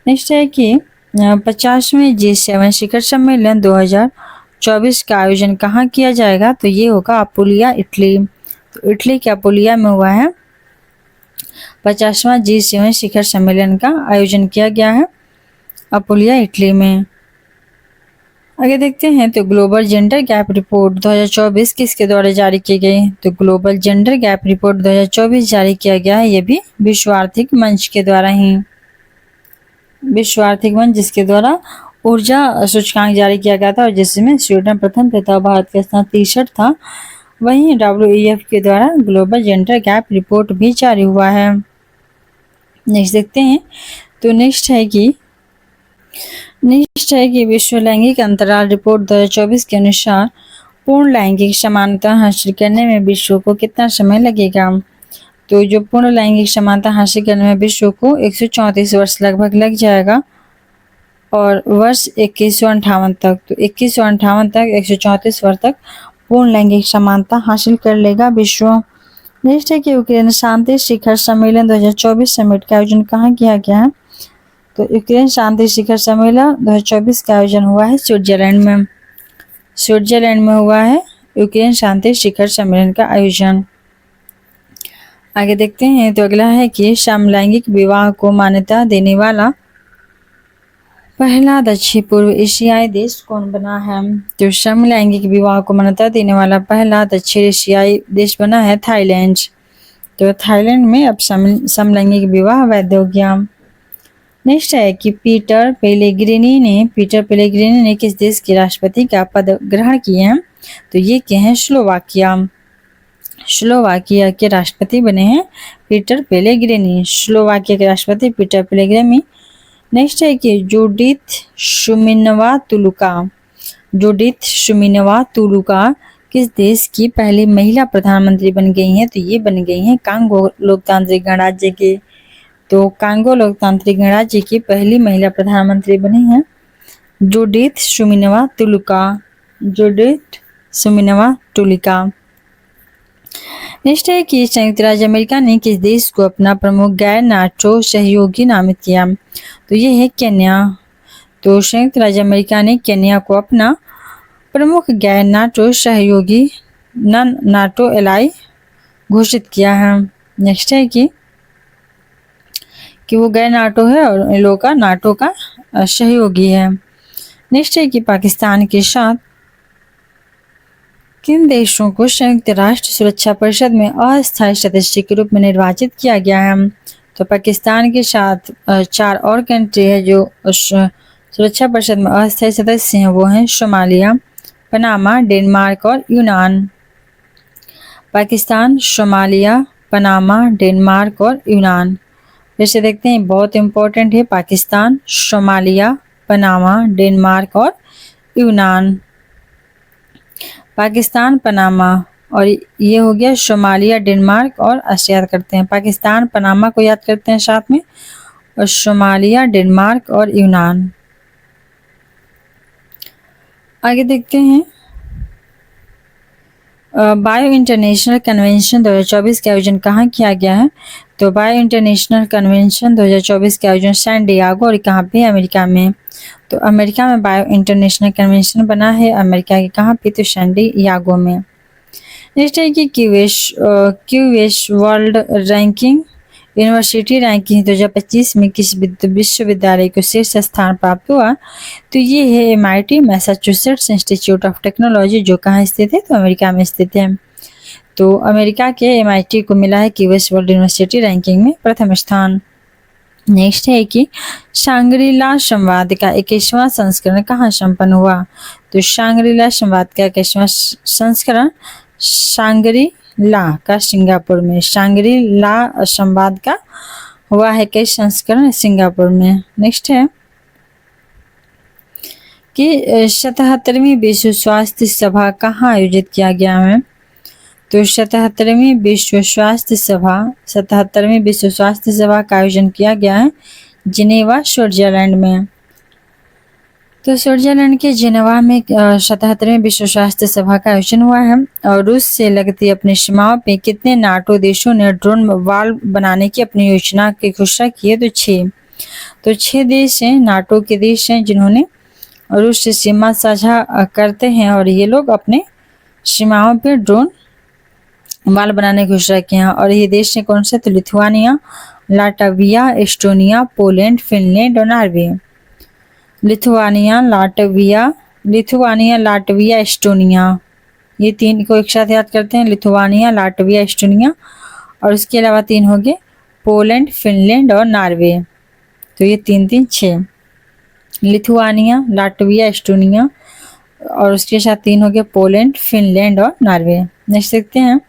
नेक्स्ट है कि 50वें G7 शिखर सम्मेलन 2024 का आयोजन कहाँ किया जाएगा? तो ये होगा अपुलिया, इटली। तो इटली के अपुलिया में हुआ है 50वां G7 शिखर सम्मेलन का आयोजन किया गया है अपुलिया, इटली में। आगे देखते हैं तो ग्लोबल जेंडर गैप रिपोर्ट 2024 किसके द्वारा जारी की गई? तो ग्लोबल जेंडर गैप रिपोर्ट 2024 जारी किया गया है, ये भी विश्व आर्थिक मंच के द्वारा ही। विश्व आर्थिक मंच जिसके द्वारा ऊर्जा सूचकांक जारी किया गया था और जिसमें स्वीडन प्रथम पे था, भारत का स्थान 63 था। वहीं WEF के द्वारा ग्लोबल जेंडर गैप रिपोर्ट भी जारी हुआ है। नेक्स्ट देखते हैं तो नेक्स्ट है कि विश्व लैंगिक अंतराल रिपोर्ट 2024 के अनुसार पूर्ण लैंगिक समानता हासिल करने में विश्व को कितना समय लगेगा? तो जो पूर्ण लैंगिक समानता हासिल करने में विश्व को 134 वर्ष लगभग लग जाएगा और वर्ष 2158 तक, तो 2158 तक 134 वर्ष तक पूर्ण लैंगिक समानता हासिल कर लेगा विश्व। नेक्स्ट है कि यूक्रेन शांति शिखर सम्मेलन 2024 समिट का आयोजन कहाँ किया गया है? तो यूक्रेन शांति शिखर सम्मेलन 2024 का आयोजन हुआ है स्विट्जरलैंड में हुआ है यूक्रेन शांति शिखर सम्मेलन का आयोजन। आगे देखते हैं तो अगला है कि समलैंगिक विवाह को मान्यता देने वाला पहला दक्षिण पूर्व एशियाई देश कौन बना है? तो समलैंगिक विवाह को मान्यता देने वाला पहला दक्षिण एशियाई देश बना है थाईलैंड। तो थाईलैंड में अब समलैंगिक विवाह वैध हो गया। नेक्स्ट है कि पीटर पेलेग्रिनी ने किस देश के राष्ट्रपति का पद ग्रहण किए हैं? तो ये क्या है स्लोवाकिया के राष्ट्रपति बने हैं पीटर पेलेग्रिनी। स्लोवाकिया के राष्ट्रपति पीटर पेलेग्रिनी। नेक्स्ट है कि जूडिथ शुमिनवा तुलुका किस देश की पहली महिला प्रधानमंत्री बन गई हैं? तो ये बन गई हैं कांगो लोकतांत्रिक गणराज्य के। तो कांगो लोकतांत्रिक गणराज्य की पहली महिला प्रधानमंत्री बनी हैं जूडिथ शुमिनवा तुलिका। नेक्स्ट है कि संयुक्त राज्य अमेरिका ने किस देश को अपना प्रमुख गैर नाटो सहयोगी नामित किया? तो ये है केन्या। तो संयुक्त राज्य अमेरिका ने केन्या को अपना प्रमुख गैर नाटो सहयोगी नॉन नाटो एलाई घोषित किया है। नेक्स्ट है कि वो गैर नाटो है और इन लोगों का नाटो का सहयोगी है। नेक्स्ट है कि पाकिस्तान के साथ किन देशों को संयुक्त राष्ट्र सुरक्षा परिषद में अस्थायी सदस्य के रूप में निर्वाचित किया गया है? तो पाकिस्तान के साथ 4 और कंट्री है जो सुरक्षा परिषद में अस्थायी सदस्य हैं, वो हैं सोमालिया, पनामा, डेनमार्क और यूनान। पाकिस्तान, सोमालिया, पनामा, डेनमार्क और यूनान। जैसे देखते हैं बहुत इंपॉर्टेंट है पाकिस्तान, सोमालिया, पनामा, डेनमार्क और यूनान। पाकिस्तान, पनामा और ये हो गया सोमालिया, डेनमार्क और याद करते हैं पाकिस्तान, पनामा को याद करते हैं साथ में और सोमालिया, डेनमार्क और यूनान। आगे देखते हैं बायो इंटरनेशनल कन्वेंशन 2024 का आयोजन कहाँ किया गया है? तो बायो इंटरनेशनल कन्वेंशन 2024 का आयोजन सैन डिएगो और कहाँ पे? अमेरिका में। तो अमेरिका में बायो इंटरनेशनल कन्वेंशन बना है, अमेरिका के कहाँ पे? तो सैन डिएगो में। नेक्स्ट है कि QS world ranking university ranking 2025 में किस विश्वविद्यालय को शीर्ष स्थान प्राप्त हुआ, तो ये है MIT Massachusetts institute of technology, जो कहाँ स्थित है, तो अमेरिका में स्थित है। तो अमेरिका के MIT को मिला है क्यूएस वर्ल्ड यूनिवर्सिटी रैंकिंग में प्रथम स्थान। नेक्स्ट है कि शांग्रीला संवाद का 21वां संस्करण कहाँ संपन्न हुआ, तो शांग्रीला संवाद का 21वां संस्करण शांग्री-ला का सिंगापुर में, शांग्री-ला संवाद का हुआ है कई संस्करण सिंगापुर में। नेक्स्ट है कि 77वीं विश्व स्वास्थ्य सभा कहाँ आयोजित किया गया है, तो 77वीं विश्व स्वास्थ्य सभा का आयोजन किया गया है जिनेवा स्विट्जरलैंड में। तो स्विट्जरलैंड के जिनेवा में 77वीं विश्व स्वास्थ्य सभा का आयोजन हुआ है। और रूस से लगती अपनी सीमाओं पे कितने नाटो देशों ने ड्रोन वाल बनाने की अपनी योजना की घोषणा की है, तो 6। तो 6 देश हैं, नाटो के देश हैं जिन्होंने रूस से सीमा साझा करते हैं और ये लोग अपने सीमाओं पे ड्रोन वाल बनाने की घोषणा की है। और ये देश हैं कौन से, तो Lithuania, Latvia, Estonia, Poland, Finland और नॉर्वे। लिथुआनिया, लाटविया, एस्टोनिया, ये 3 को एक साथ याद करते हैं, लिथुआनिया, लाटविया, एस्टोनिया। और उसके अलावा 3 हो गए पोलैंड, फिनलैंड और नॉर्वे। तो ये 3 6, लिथुआनिया, लाटविया, एस्टोनिया और उसके साथ 3 हो गए पोलैंड, फिनलैंड और नॉर्वे। नेक्स्ट देखते हैं।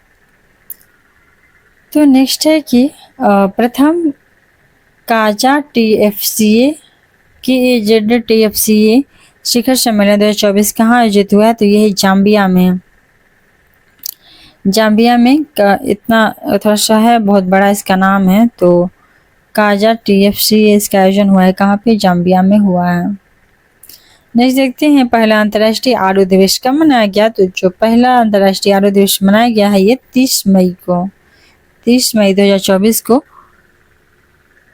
तो नेक्स्ट है कि प्रथम काजा TFCA शिखर सम्मेलन 2024 कहाँ आयोजित हुआ है, तो यही जाम्बिया में। इतना थोड़ा सा है, बहुत बड़ा इसका नाम है। तो काजा TFCA इसका आयोजन हुआ है कहाँ पे, जाम्बिया में हुआ है। नेक्स्ट देखते हैं पहला अंतर्राष्ट्रीय आलू दिवस कब मनाया गया, तो जो पहला अंतर्राष्ट्रीय आलू दिवस मनाया गया है ये 30 मई 2024 को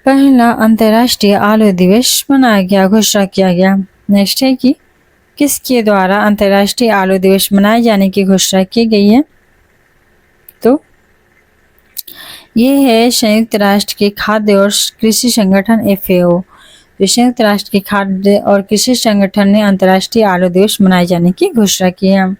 पहला अंतर्राष्ट्रीय आलू दिवस मनाया गया, घोषणा किया गया। नेक्स्ट है कि किसके द्वारा अंतर्राष्ट्रीय आलू दिवस मनाए जाने की घोषणा की गई है, तो ये है संयुक्त राष्ट्र के खाद्य और कृषि संगठन FAO। संयुक्त राष्ट्र के खाद्य और कृषि संगठन ने अंतर्राष्ट्रीय आलू दिवस मनाए जाने की घोषणा की है।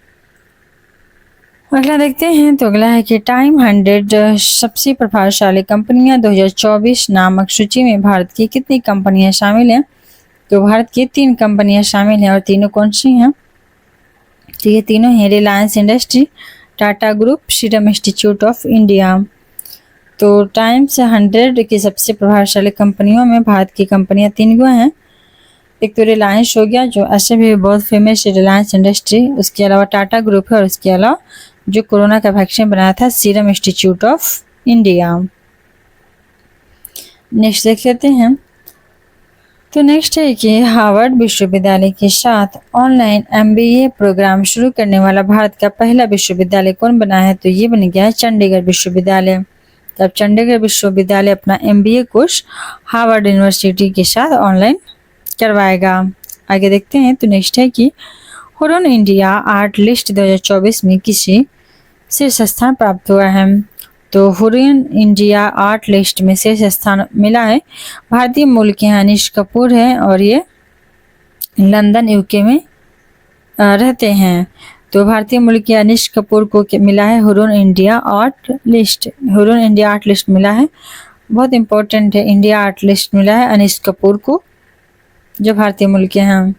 अगला देखते हैं। तो अगला है कि टाइम 100 सबसे प्रभावशाली कंपनियां 2024 नामक सूची में भारत की कितनी कंपनियां शामिल हैं, तो भारत की 3 कंपनियां शामिल हैं। और तीनों कौन सी हैं, तो ये तीनों हैं Reliance industry, Tata group, serum institute of India. तो टाइम्स 100 की सबसे प्रभावशाली कंपनियों में भारत की कंपनियां 3 गो हैं। एक तो रिलायंस हो गया, जो ऐसे भी बहुत फेमस है रिलायंस इंडस्ट्री, उसके अलावा टाटा ग्रुप है, और उसके अलावा जो कोरोना का वैक्सीन बनाया था serum institute of India. Next देख लेते हैं। तो नेक्स्ट है कि हार्वर्ड विश्वविद्यालय के साथ ऑनलाइन MBA प्रोग्राम शुरू करने वाला भारत का पहला विश्वविद्यालय कौन बना है, तो ये बन गया है चंडीगढ़ विश्वविद्यालय। तब चंडीगढ़ विश्वविद्यालय अपना MBA कोर्स हार्वर्ड यूनिवर्सिटी के साथ ऑनलाइन करवाएगा। आगे देखते हैं। तो नेक्स्ट है कि हुरन इंडिया आर्ट लिस्ट 2024 में किसे शीर्ष स्थान प्राप्त हुआ है, तो हुरन इंडिया आर्ट लिस्ट में शीर्ष स्थान मिला है भारतीय मूल के अनीश कपूर है, और ये लंदन UK में रहते हैं। तो भारतीय मूल के अनीश कपूर को मिला है हुरन इंडिया आर्ट लिस्ट मिला है, बहुत इंपॉर्टेंट है। इंडिया आर्ट लिस्ट मिला है अनीश कपूर को, जो भारतीय मूल के हैं।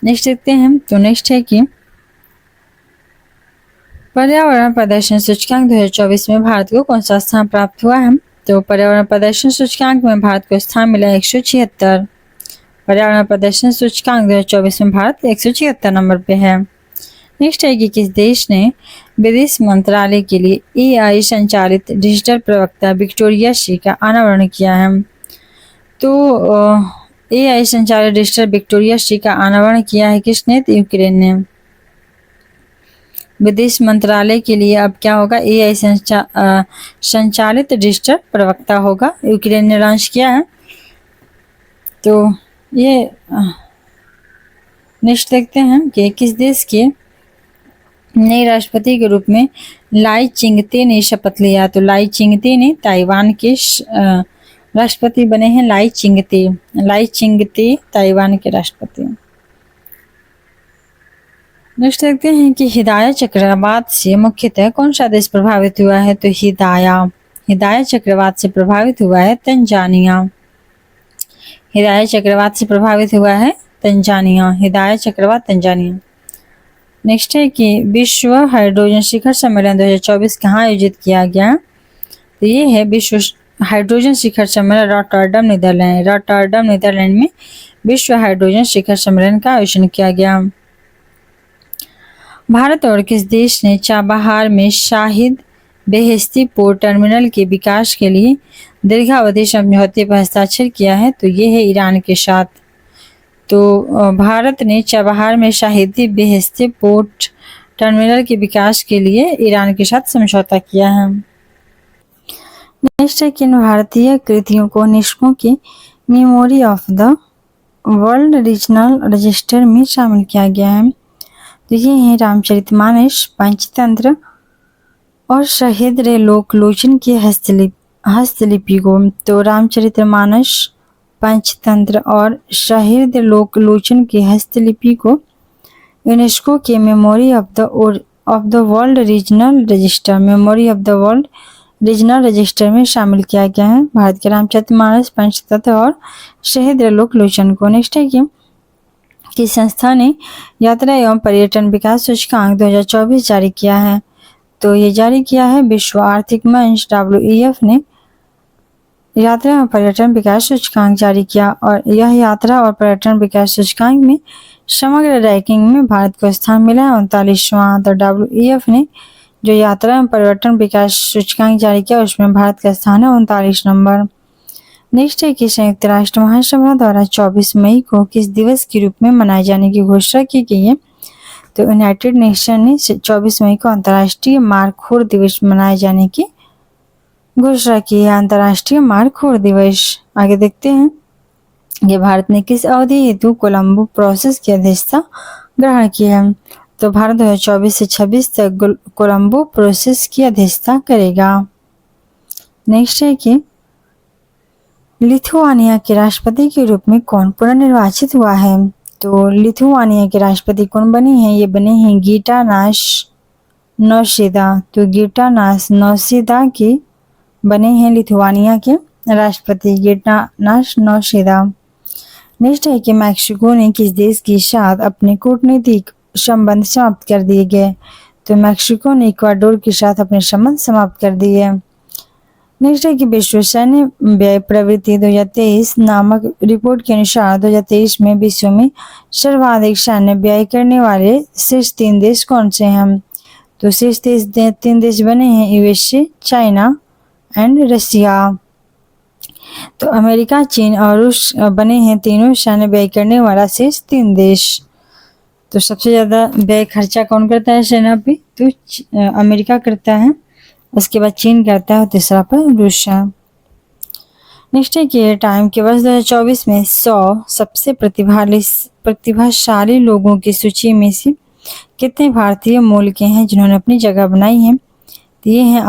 नेक्स्ट देखते हैं। तो नेक्स्ट है कि पर्यावरण प्रदर्शन सूचकांक 2024 में भारत को कौन सा स्थान प्राप्त हुआ है, तो पर्यावरण प्रदर्शन सूचकांक में भारत को स्थान मिला 176। पर्यावरण प्रदर्शन सूचकांक 2024 में भारत 176 नंबर पे है। नेक्स्ट है कि किस देश ने विदेश मंत्रालय के लिए AI संचालित डिजिटल प्रवक्ता विक्टोरिया सी का अनावरण किया है, तो AI संचालित डिजिटल विक्टोरिया सी का अनावरण किया है किसने, तो यूक्रेन ने। विदेश मंत्रालय के लिए अब क्या होगा, AI संचालित डिजिटल प्रवक्ता होगा, यूक्रेन ने लॉन्च किया है। तो ये नेक्स्ट देखते हैं कि किस देश के नए राष्ट्रपति के रूप में लाई चिंगते ने शपथ लिया। तो लाई चिंगते ने ताइवान के राष्ट्रपति बने हैं। लाई चिंगते ताइवान के राष्ट्रपति। नेक्स्ट देखते हैं कि हिदाया चक्रवात से मुख्यतः कौन सा देश प्रभावित हुआ है। तो हिदाया चक्रवात से प्रभावित हुआ है तंजानिया। हिदाया चक्रवात से प्रभावित हुआ है तंजानिया। हिदाया चक्रवात तंजानिया। नेक्स्ट है कि विश्व हाइड्रोजन शिखर सम्मेलन 2024 कहाँ आयोजित किया गया। तो ये है विश्व हाइड्रोजन शिखर सम्मेलन रॉटरडम नीदरलैंड में विश्व हाइड्रोजन शिखर सम्मेलन का आयोजन किया गया। भारत और किस देश ने चाबहार में शाहिद बेहेस्ती पोर्ट टर्मिनल के विकास के लिए दीर्घावधि समझौते पर हस्ताक्षर किया है। तो ये है ईरान के साथ। तो भारत ने चाबहार में शाहिदी बेहेस्ती पोर्ट टर्मिनल के विकास के लिए ईरान के साथ समझौता किया है। नेक्स्ट है कि भारतीय कृतियों को यूनेस्को की memory of the world regional register में शामिल किया गया है। तो ये है रामचरितमानस, पंचतंत्र और शहीद लोकलोचन की हस्तलिपि को। तो रामचरितमानस, पंचतंत्र और शहीद लोकलोचन की हस्तलिपि को यूनेस्को के memory of the world regional register में शामिल किया गया है। भारत के रामचरितमानस, पंचतंत्र और शहीद लोकलोचन को। नेक्स्ट है कि संस्था ने यात्रा एवं पर्यटन विकास सूचकांक 2024 जारी किया है। तो ये जारी किया है विश्व आर्थिक मंच WEF ने यात्रा एवं पर्यटन विकास सूचकांक जारी किया और यह यात्रा और पर्यटन विकास सूचकांक में समग्र रैंकिंग में भारत को स्थान मिला है 39वां। तो WEF ने जो यात्रा एवं पर्यटन विकास सूचकांक जारी किया उसमें भारत का स्थान है 39 नंबर। नेक्स्ट है कि संयुक्त राष्ट्र महासभा द्वारा 24 मई को किस दिवस के रूप में मनाए जाने की घोषणा की गई है। तो यूनाइटेड नेशन ने 24 मई को अंतर्राष्ट्रीय मारखोर दिवस मनाए जाने की घोषणा की है। अंतर्राष्ट्रीय मारखोर दिवस। आगे देखते हैं कि भारत ने किस अवधि हेतु कोलंबो प्रोसेस की अध्यक्षता ग्रहण की है। तो भारत 2024 से 26 तक कोलंबो प्रोसेस की अध्यक्षता करेगा। नेक्स्ट है कि लिथुआनिया के राष्ट्रपति के रूप में कौन पुनर्निर्वाचित हुआ है। तो लिथुआनिया के राष्ट्रपति कौन बने हैं। ये बने हैं गिटानास नौसेदा। तो गिटानास नौसेदा के बने हैं लिथुआनिया के राष्ट्रपति गिटानास नौसेदा। नेक्स्ट है कि मैक्सिको ने किस देश के साथ अपने कूटनीतिक संबंध समाप्त कर दिए गए। तो मैक्सिको ने इक्वाडोर के साथ अपने संबंध समाप्त कर दिए। नेक्स्ट है कि विश्व सैन्य व्यय प्रवृत्ति 2023 नामक रिपोर्ट के अनुसार 2023 में विश्व में सर्वाधिक सैन्य व्यय करने वाले शीर्ष 3 देश कौन से हैं। तो शीर्ष 3 देश बने हैं USA, चाइना एंड रशिया। तो अमेरिका, चीन और रूस बने हैं तीनों सैन्य व्यय करने वाला शीर्ष 3 देश। तो सबसे ज्यादा व्यय खर्चा कौन करता है सेना पे। तो अमेरिका करता है, उसके बाद चीन करता है और तीसरा पर रूस है। नेक्स्ट है कि टाइम के वर्ष 2024 में 100 सबसे प्रतिभाशाली लोगों की सूची में से कितने भारतीय मूल के हैं जिन्होंने अपनी जगह बनाई है। तो ये हैं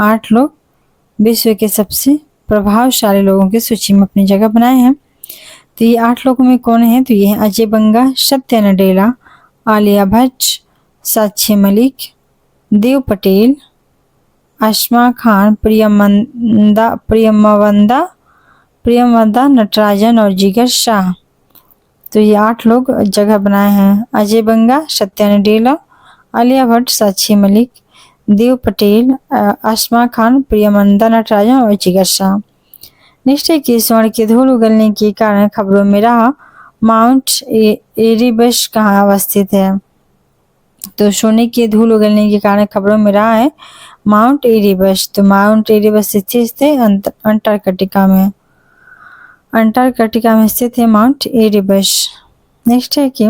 8 लोग विश्व के सबसे प्रभावशाली लोगों की सूची में अपनी जगह बनाए हैं। तो ये 8 लोगों में कौन है। तो ये है अजय बंगा, सत्या नडेला, आलिया भट्ट, साक्षी मलिक, देव पटेल, आसमा खान, प्रियमवदा नटराजन और जिगर शाह। तो ये 8 लोग जगह बनाए हैं। अजय बंगा, सत्या नडेला, आलिया भट्ट, साक्षी मलिक, देव पटेल, आसमा खान, प्रियमवदा नटराजन और जिगर शाह। नेक्स्ट है कि स्वर्ण की धूल उगलने के कारण खबरों में रहा माउंट एरिबस कहाँ अवस्थित है। तो सोने की धूल उगलने के कारण खबरों में रहा है माउंट एरिबस। तो माउंट एरिबस स्थित है अंटार्कटिका में स्थित है माउंट एरिबस। नेक्स्ट है कि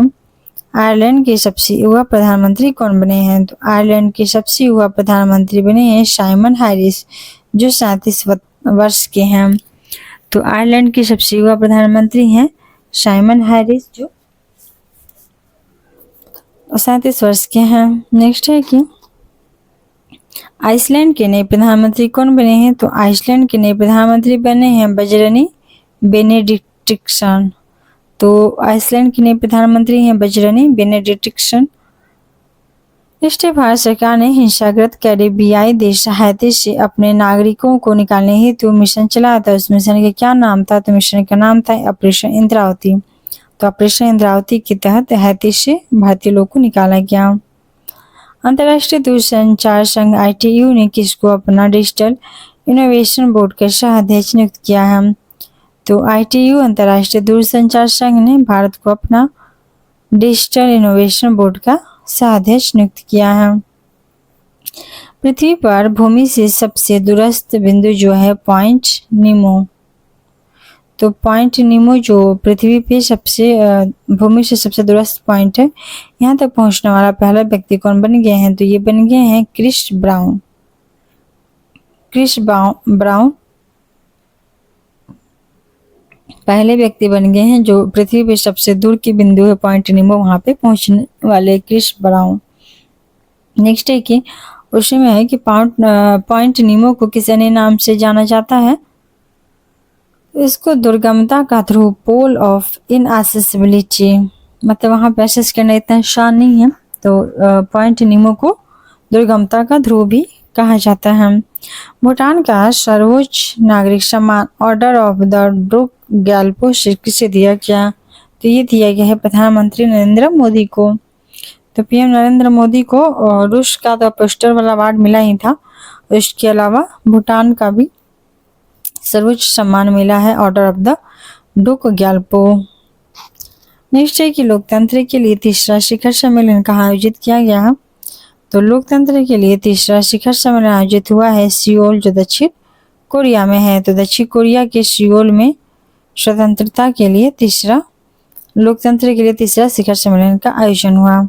आयरलैंड के सबसे युवा प्रधानमंत्री कौन बने हैं। तो आयरलैंड के सबसे युवा प्रधानमंत्री बने हैं साइमन हैरिस जो 37 वर्ष के हैं। तो आयरलैंड के सबसे युवा प्रधानमंत्री हैं साइमन हैरिस जो 37 वर्ष के हैं। नेक्स्ट है कि आइसलैंड के नए प्रधानमंत्री कौन बने हैं? तो आइसलैंड के नए प्रधानमंत्री बने हैं बजरनी बेनेडिक्टसन। तो आइसलैंड के नए प्रधानमंत्री हैं बजरनी बेनेडिक्टसन। नेक्स्ट है, भारत सरकार ने हिंसाग्रस्त कैरिबियाई देश हैती से अपने नागरिकों को निकालने हेतु मिशन चलाया था। उस मिशन का क्या नाम था? तो मिशन का नाम था ऑपरेशन इंद्रावती। तो ऑपरेशन इंद्रावती के तहत हैती से भारतीय लोगों को निकाला गया। अंतर्राष्ट्रीय दूरसंचार संघ ITU ने किसको अपना डिजिटल इनोवेशन बोर्ड का सह-अध्यक्ष नियुक्त किया है? तो ITU अंतर्राष्ट्रीय दूरसंचार संघ ने भारत को अपना डिजिटल इनोवेशन बोर्ड का सह-अध्यक्ष नियुक्त किया है। पृथ्वी पर भूमि से सबसे दूरस्थ बिंदु जो है पॉइंट नीमो। तो पॉइंट नीमो जो पृथ्वी पे भूमि से सबसे दूरस्थ पॉइंट है, यहाँ तक पहुंचने वाला पहला व्यक्ति कौन बन गए हैं? तो ये बन गए हैं क्रिस ब्राउन। क्रिस ब्राउन पहले व्यक्ति बन गए हैं जो पृथ्वी पे सबसे दूर की बिंदु है पॉइंट नीमो, वहां पे पहुंचने वाले क्रिस ब्राउन। नेक्स्ट है कि उसी में है कि पॉइंट नीमो को किस अन्य नाम से जाना जाता है? इसको दुर्गमता का ध्रुव, पोल ऑफ इनएसेसिबिलिटी, मतलब वहां पे एक्सेस करना इतना आसान नहीं है, तो पॉइंट नीमो को दुर्गमता का ध्रुव भी कहा जाता है। भूटान का सर्वोच्च नागरिक सम्मान order of the Druk Gyalpo से किसे दिया गया? तो ये दिया गया है प्रधानमंत्री नरेंद्र मोदी को। तो PM नरेंद्र मोदी को रूस का तो पोस्टर वाला अवार्ड मिला ही था, इसके अलावा भूटान का भी सर्वोच्च सम्मान मिला है order of the Druk Gyalpo. Next है कि लोकतंत्र के लिए तीसरा शिखर सम्मेलन कहाँ आयोजित किया गया है? तो लोकतंत्र के लिए तीसरा शिखर सम्मेलन आयोजित हुआ है सियोल, जो दक्षिण कोरिया में है। तो दक्षिण कोरिया के सियोल में स्वतंत्रता के लिए लोकतंत्र के लिए तीसरा शिखर सम्मेलन का आयोजन हुआ।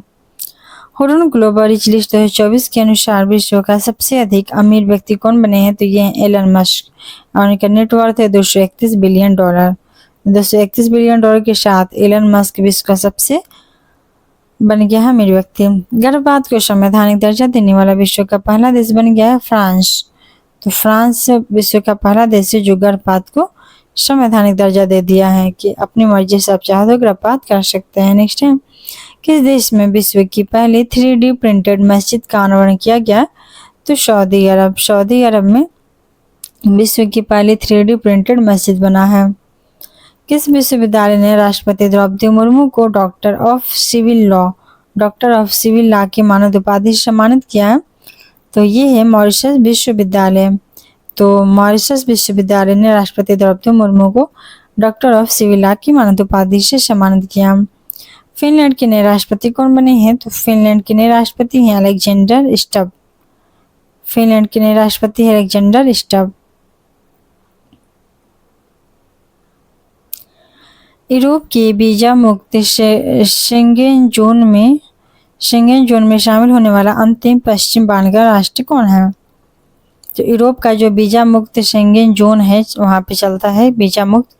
हुरुन ग्लोबल रिच लिस्ट 2024 के अनुसार विश्व का सबसे अधिक अमीर व्यक्ति कौन बने हैं? तो ये हैं एलन मस्क और इनका नेटवर्थ है $231 बिलियन। $231 बिलियन के साथ एलन मस्क विश्व का सबसे बन गया है अमीर व्यक्ति। गर्भपात को संवैधानिक दर्जा देने वाला विश्व का पहला देश बन गया है फ्रांस। तो फ्रांस विश्व का पहला देश है जो गर्भपात को संवैधानिक दर्जा दे दिया है कि अपनी मर्जी से आप चाहे तो गर्भपात कर सकते हैं। नेक्स्ट है, किस देश में विश्व की पहली 3D प्रिंटेड मस्जिद का अनावरण किया गया? तो सऊदी अरब। सऊदी अरब में विश्व की पहली 3D प्रिंटेड मस्जिद बना है। किस विश्वविद्यालय ने राष्ट्रपति द्रौपदी मुर्मू को डॉक्टर ऑफ सिविल लॉ की मानद उपाधि से सम्मानित किया है? तो ये है मॉरिशस विश्वविद्यालय। तो मॉरिशस विश्वविद्यालय ने राष्ट्रपति द्रौपदी मुर्मू को डॉक्टर ऑफ सिविल लॉ की मानद उपाधि से सम्मानित किया। फिनलैंड के नए राष्ट्रपति कौन बने हैं? तो फिनलैंड के नए राष्ट्रपति हैं अलेक्जेंडर स्टब। फिनलैंड के नए राष्ट्रपति हैं अलेक्जेंडर स्टब। यूरोप के वीजा मुक्त शेंगेन जोन में शामिल होने वाला अंतिम पश्चिम बाल्कन राष्ट्र कौन है? तो यूरोप का जो वीजा मुक्त शेंगेन जोन है वहां पे चलता है वीजा मुक्त,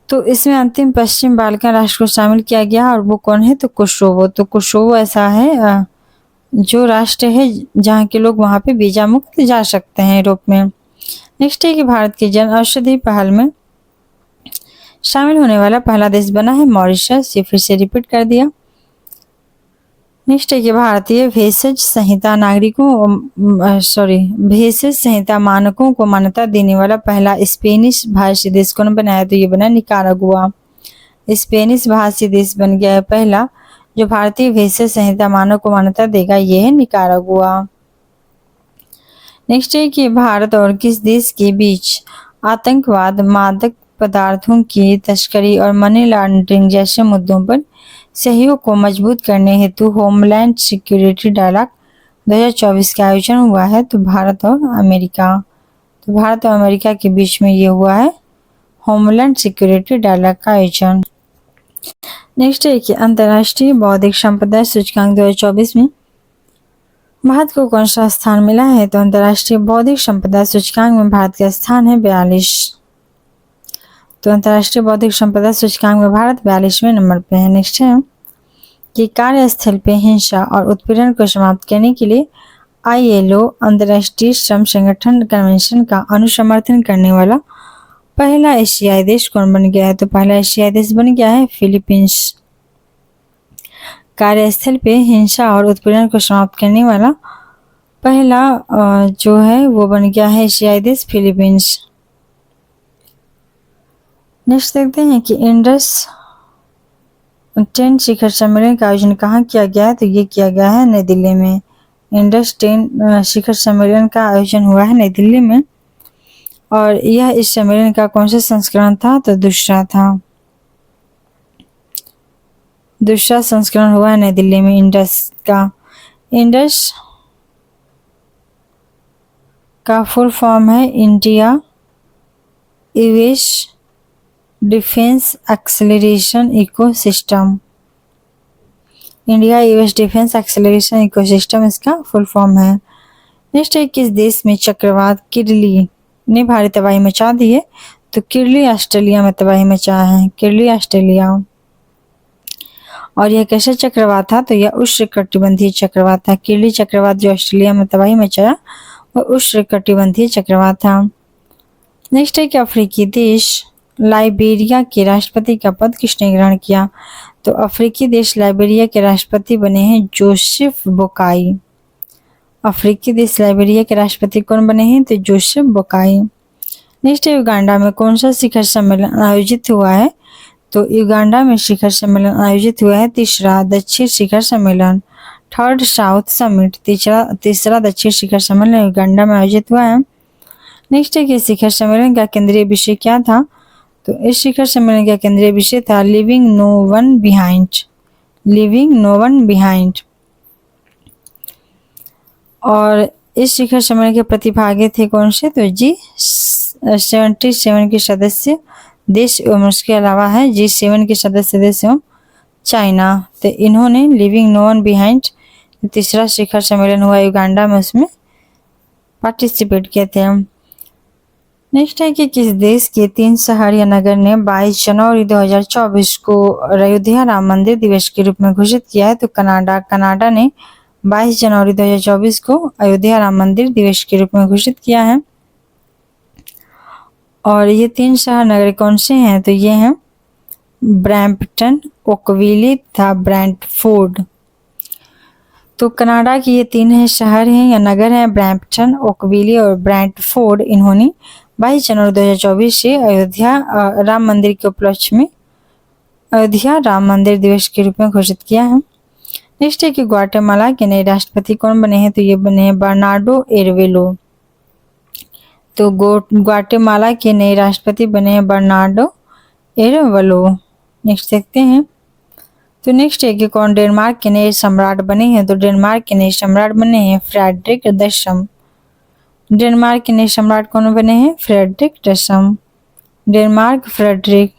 तो इसमें अंतिम पश्चिम बाल्कन राष्ट्र को शामिल किया गया और वो कौन है? तो कोसोवो। तो कोसोवो ऐसा है जो राष्ट्र है जहाँ के लोग वहां पे वीजा मुक्त जा सकते हैं यूरोप में। नेक्स्ट है कि भारत की जन औषधि पहल में शामिल होने वाला पहला देश बना है मॉरिशस। ये फिर से रिपीट कर दिया। नेक्स्ट है कि भारतीय भेषज संहिता मानकों को मान्यता देने वाला पहला स्पेनिश भाषी देश कौन बनाया? तो ये बना निकारागुआ। स्पेनिश भाषी देश बन गया है पहला जो भारतीय भेषज संहिता मानक को मान्यता देगा, ये है निकारागुआ। नेक्स्ट है कि भारत और किस देश के बीच आतंकवाद, मादक पदार्थों की तस्करी और मनी लॉन्ड्रिंग जैसे मुद्दों पर सहयोग को मजबूत करने हेतु होमलैंड सिक्योरिटी डायलॉग 2024 का आयोजन हुआ है? तो भारत और अमेरिका के बीच में ये हुआ है होमलैंड सिक्योरिटी डायलॉग का आयोजन। नेक्स्ट है कि अंतर्राष्ट्रीय बौद्धिक संपदा सूचकांक 2024 में भारत को कौन सा स्थान मिला है? तो अंतर्राष्ट्रीय बौद्धिक संपदा सूचकांक में भारत का स्थान है 42। तो अंतर्राष्ट्रीय बौद्धिक संपदा सूचकांक में भारत 42वें नंबर पे है। नेक्स्ट है कि कार्यस्थल पे हिंसा और उत्पीड़न को समाप्त करने के लिए ILO अंतर्राष्ट्रीय श्रम संगठन कन्वेंशन का अनुसमर्थन करने वाला पहला एशियाई देश कौन बन गया है? तो पहला एशियाई देश बन गया है फिलीपींस। कार्यस्थल पे हिंसा और उत्पीड़न को समाप्त करने वाला पहला जो है वो बन गया है एशियाई देश फिलीपींस। नेक्स्ट देखते हैं कि इंडस 10 शिखर सम्मेलन का आयोजन कहाँ किया गया है? तो ये किया गया है नई दिल्ली में। इंडस 10 शिखर सम्मेलन का आयोजन हुआ है नई दिल्ली में और यह इस सम्मेलन का कौन सा संस्करण था? तो दूसरा था। दूसरा संस्करण हुआ है नई दिल्ली में इंडस का। इंडस का फुल फॉर्म है India US defence acceleration ecosystem. India US defence acceleration ecosystem इसका फुल फॉर्म है। नेक्स्ट है किस देश में चक्रवात किरली ने भारी तबाही मचा दी है? तो किरली ऑस्ट्रेलिया में तबाही मचा है, किरली ऑस्ट्रेलिया। और यह कैसा चक्रवात था? तो यह उष्णकटिबंधीय चक्रवात था। किरली चक्रवात जो ऑस्ट्रेलिया में तबाही मचाया वह उष्णकटिबंधीय चक्रवात था। नेक्स्ट है कि अफ्रीकी देश लाइबेरिया के राष्ट्रपति का पद किसने ग्रहण किया? तो अफ्रीकी देश लाइबेरिया के राष्ट्रपति बने हैं जोसेफ बोकाई। अफ्रीकी देश लाइबेरिया के राष्ट्रपति कौन बने हैं? तो जोसेफ बोकाई। नेक्स्ट है युगांडा में कौन सा शिखर सम्मेलन आयोजित हुआ है? तो युगांडा में शिखर सम्मेलन आयोजित हुआ है तीसरा दक्षिण शिखर सम्मेलन, थर्ड साउथ समिट। तीसरा दक्षिण शिखर सम्मेलन युगांडा में आयोजित हुआ है। नेक्स्ट है कि शिखर सम्मेलन का केंद्रीय विषय क्या था? तो इस शिखर सम्मेलन का केंद्रीय विषय था leaving no one behind, leaving no one behind. और इस शिखर सम्मेलन के प्रतिभागी थे कौन से? तो G77 के सदस्य देश एवं उसके अलावा है G7 के सदस्य देश एवं चाइना। तो इन्होंने लिविंग नो वन बिहाइंड तीसरा शिखर सम्मेलन हुआ युगांडा में, उसमें पार्टिसिपेट किए थे। नेक्स्ट है कि किस देश के 3 शहर या नगर ने 22 जनवरी 2024 को अयोध्या राम मंदिर दिवस के रूप में घोषित किया है? तो कनाडा ने 22 जनवरी 2024 को अयोध्या राम मंदिर दिवस के रूप में घोषित किया है। और ये 3 शहर नगर कौन से हैं? तो ये हैं ब्रैम्पटन, ओकविली तथा ब्रैंटफोर्ड। तो कनाडा की ये 3 शहर हैं या नगर हैं ब्रैम्पटन, ओकविली और ब्रैंटफोर्ड। इन्होंने 22 जनवरी 2024 से अयोध्या राम मंदिर के उपलक्ष्य में अयोध्या राम मंदिर दिवस के रूप में घोषित किया है। नेक्स्ट है कि ग्वाटेमाला के नए राष्ट्रपति कौन बने हैं? तो ये बने हैं बर्नार्डो एरवेलो। तो ग्वाटेमाला के नए राष्ट्रपति बने हैं बर्नार्डो एरवेलो। नेक्स्ट देखते हैं। तो नेक्स्ट है कि कौन डेनमार्क के नए सम्राट बने हैं? तो डेनमार्क के नए सम्राट बने हैं फ्रेडरिक 10। डेनमार्क के नए सम्राट कौन बने हैं? फ्रेडरिक 10। Denmark Frederick.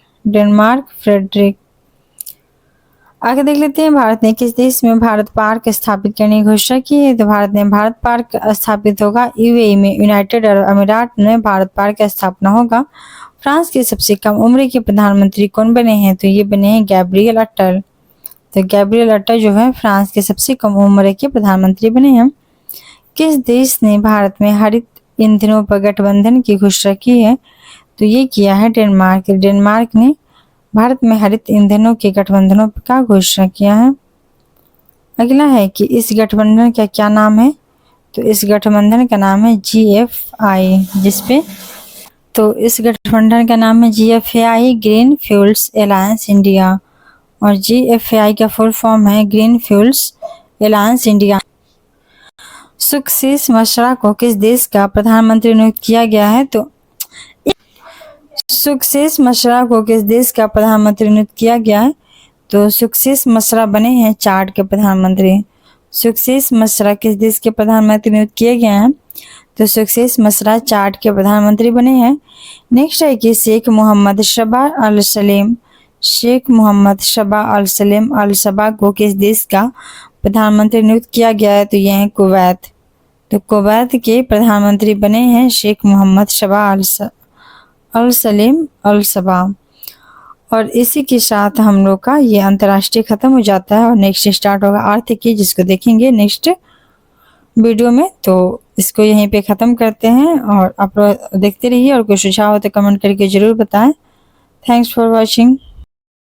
आगे देख लेते हैं भारत ने किस देश में भारत पार्क स्थापित करने की घोषणा की है? तो भारत ने भारत पार्क स्थापित होगा यूएई में, यूनाइटेड अरब अमीरात में भारत पार्क की स्थापना होगा। फ्रांस के सबसे कम उम्र के प्रधानमंत्री कौन बने हैं? तो ये बने हैं गैब्रियल अटल। तो गैब्रियल अटल जो है फ्रांस के सबसे कम उम्र के प्रधानमंत्री बने हैं। किस देश ने भारत में हरित ईंधनों पर गठबंधन की घोषणा की है? तो ये किया है डेनमार्क। डेनमार्क ने भारत में हरित ईंधनों के गठबंधनों का घोषणा किया है। अगला है कि इस गठबंधन का क्या नाम है? तो इस गठबंधन का नाम है GFI, जिसपे तो इस गठबंधन का नाम है GFAI green fuels alliance India. और GFAI का फुल फॉर्म है green fuels alliance India. Sukhdev Mishra को किस देश का प्रधानमंत्री नियुक्त किया गया है? तो सुखदेव मिश्रा को किस देश का प्रधानमंत्री नियुक्त किया गया है? तो सुखदेव मिश्रा बने हैं चाड के प्रधानमंत्री। सुखदेव मिश्रा किस देश के प्रधानमंत्री नियुक्त किए गए हैं? तो सुखदेव मिश्रा चाड के प्रधानमंत्री बने हैं। नेक्स्ट है कि शेख मोहम्मद शबा अल सबा को किस देश का प्रधानमंत्री नियुक्त किया गया है? तो यह है कुवैत। तो कुवैत के प्रधानमंत्री बने हैं शेख मोहम्मद शबा अल सबा। और इसी के साथ हम लोग का ये अंतर्राष्ट्रीय खत्म हो जाता है और नेक्स्ट स्टार्ट होगा आर्थिक, जिसको देखेंगे नेक्स्ट वीडियो में। तो इसको यहीं पे ख़त्म करते हैं और आप लोग देखते रहिए और कोई सुझाव हो तो कमेंट करके ज़रूर बताएं। Thanks for watching.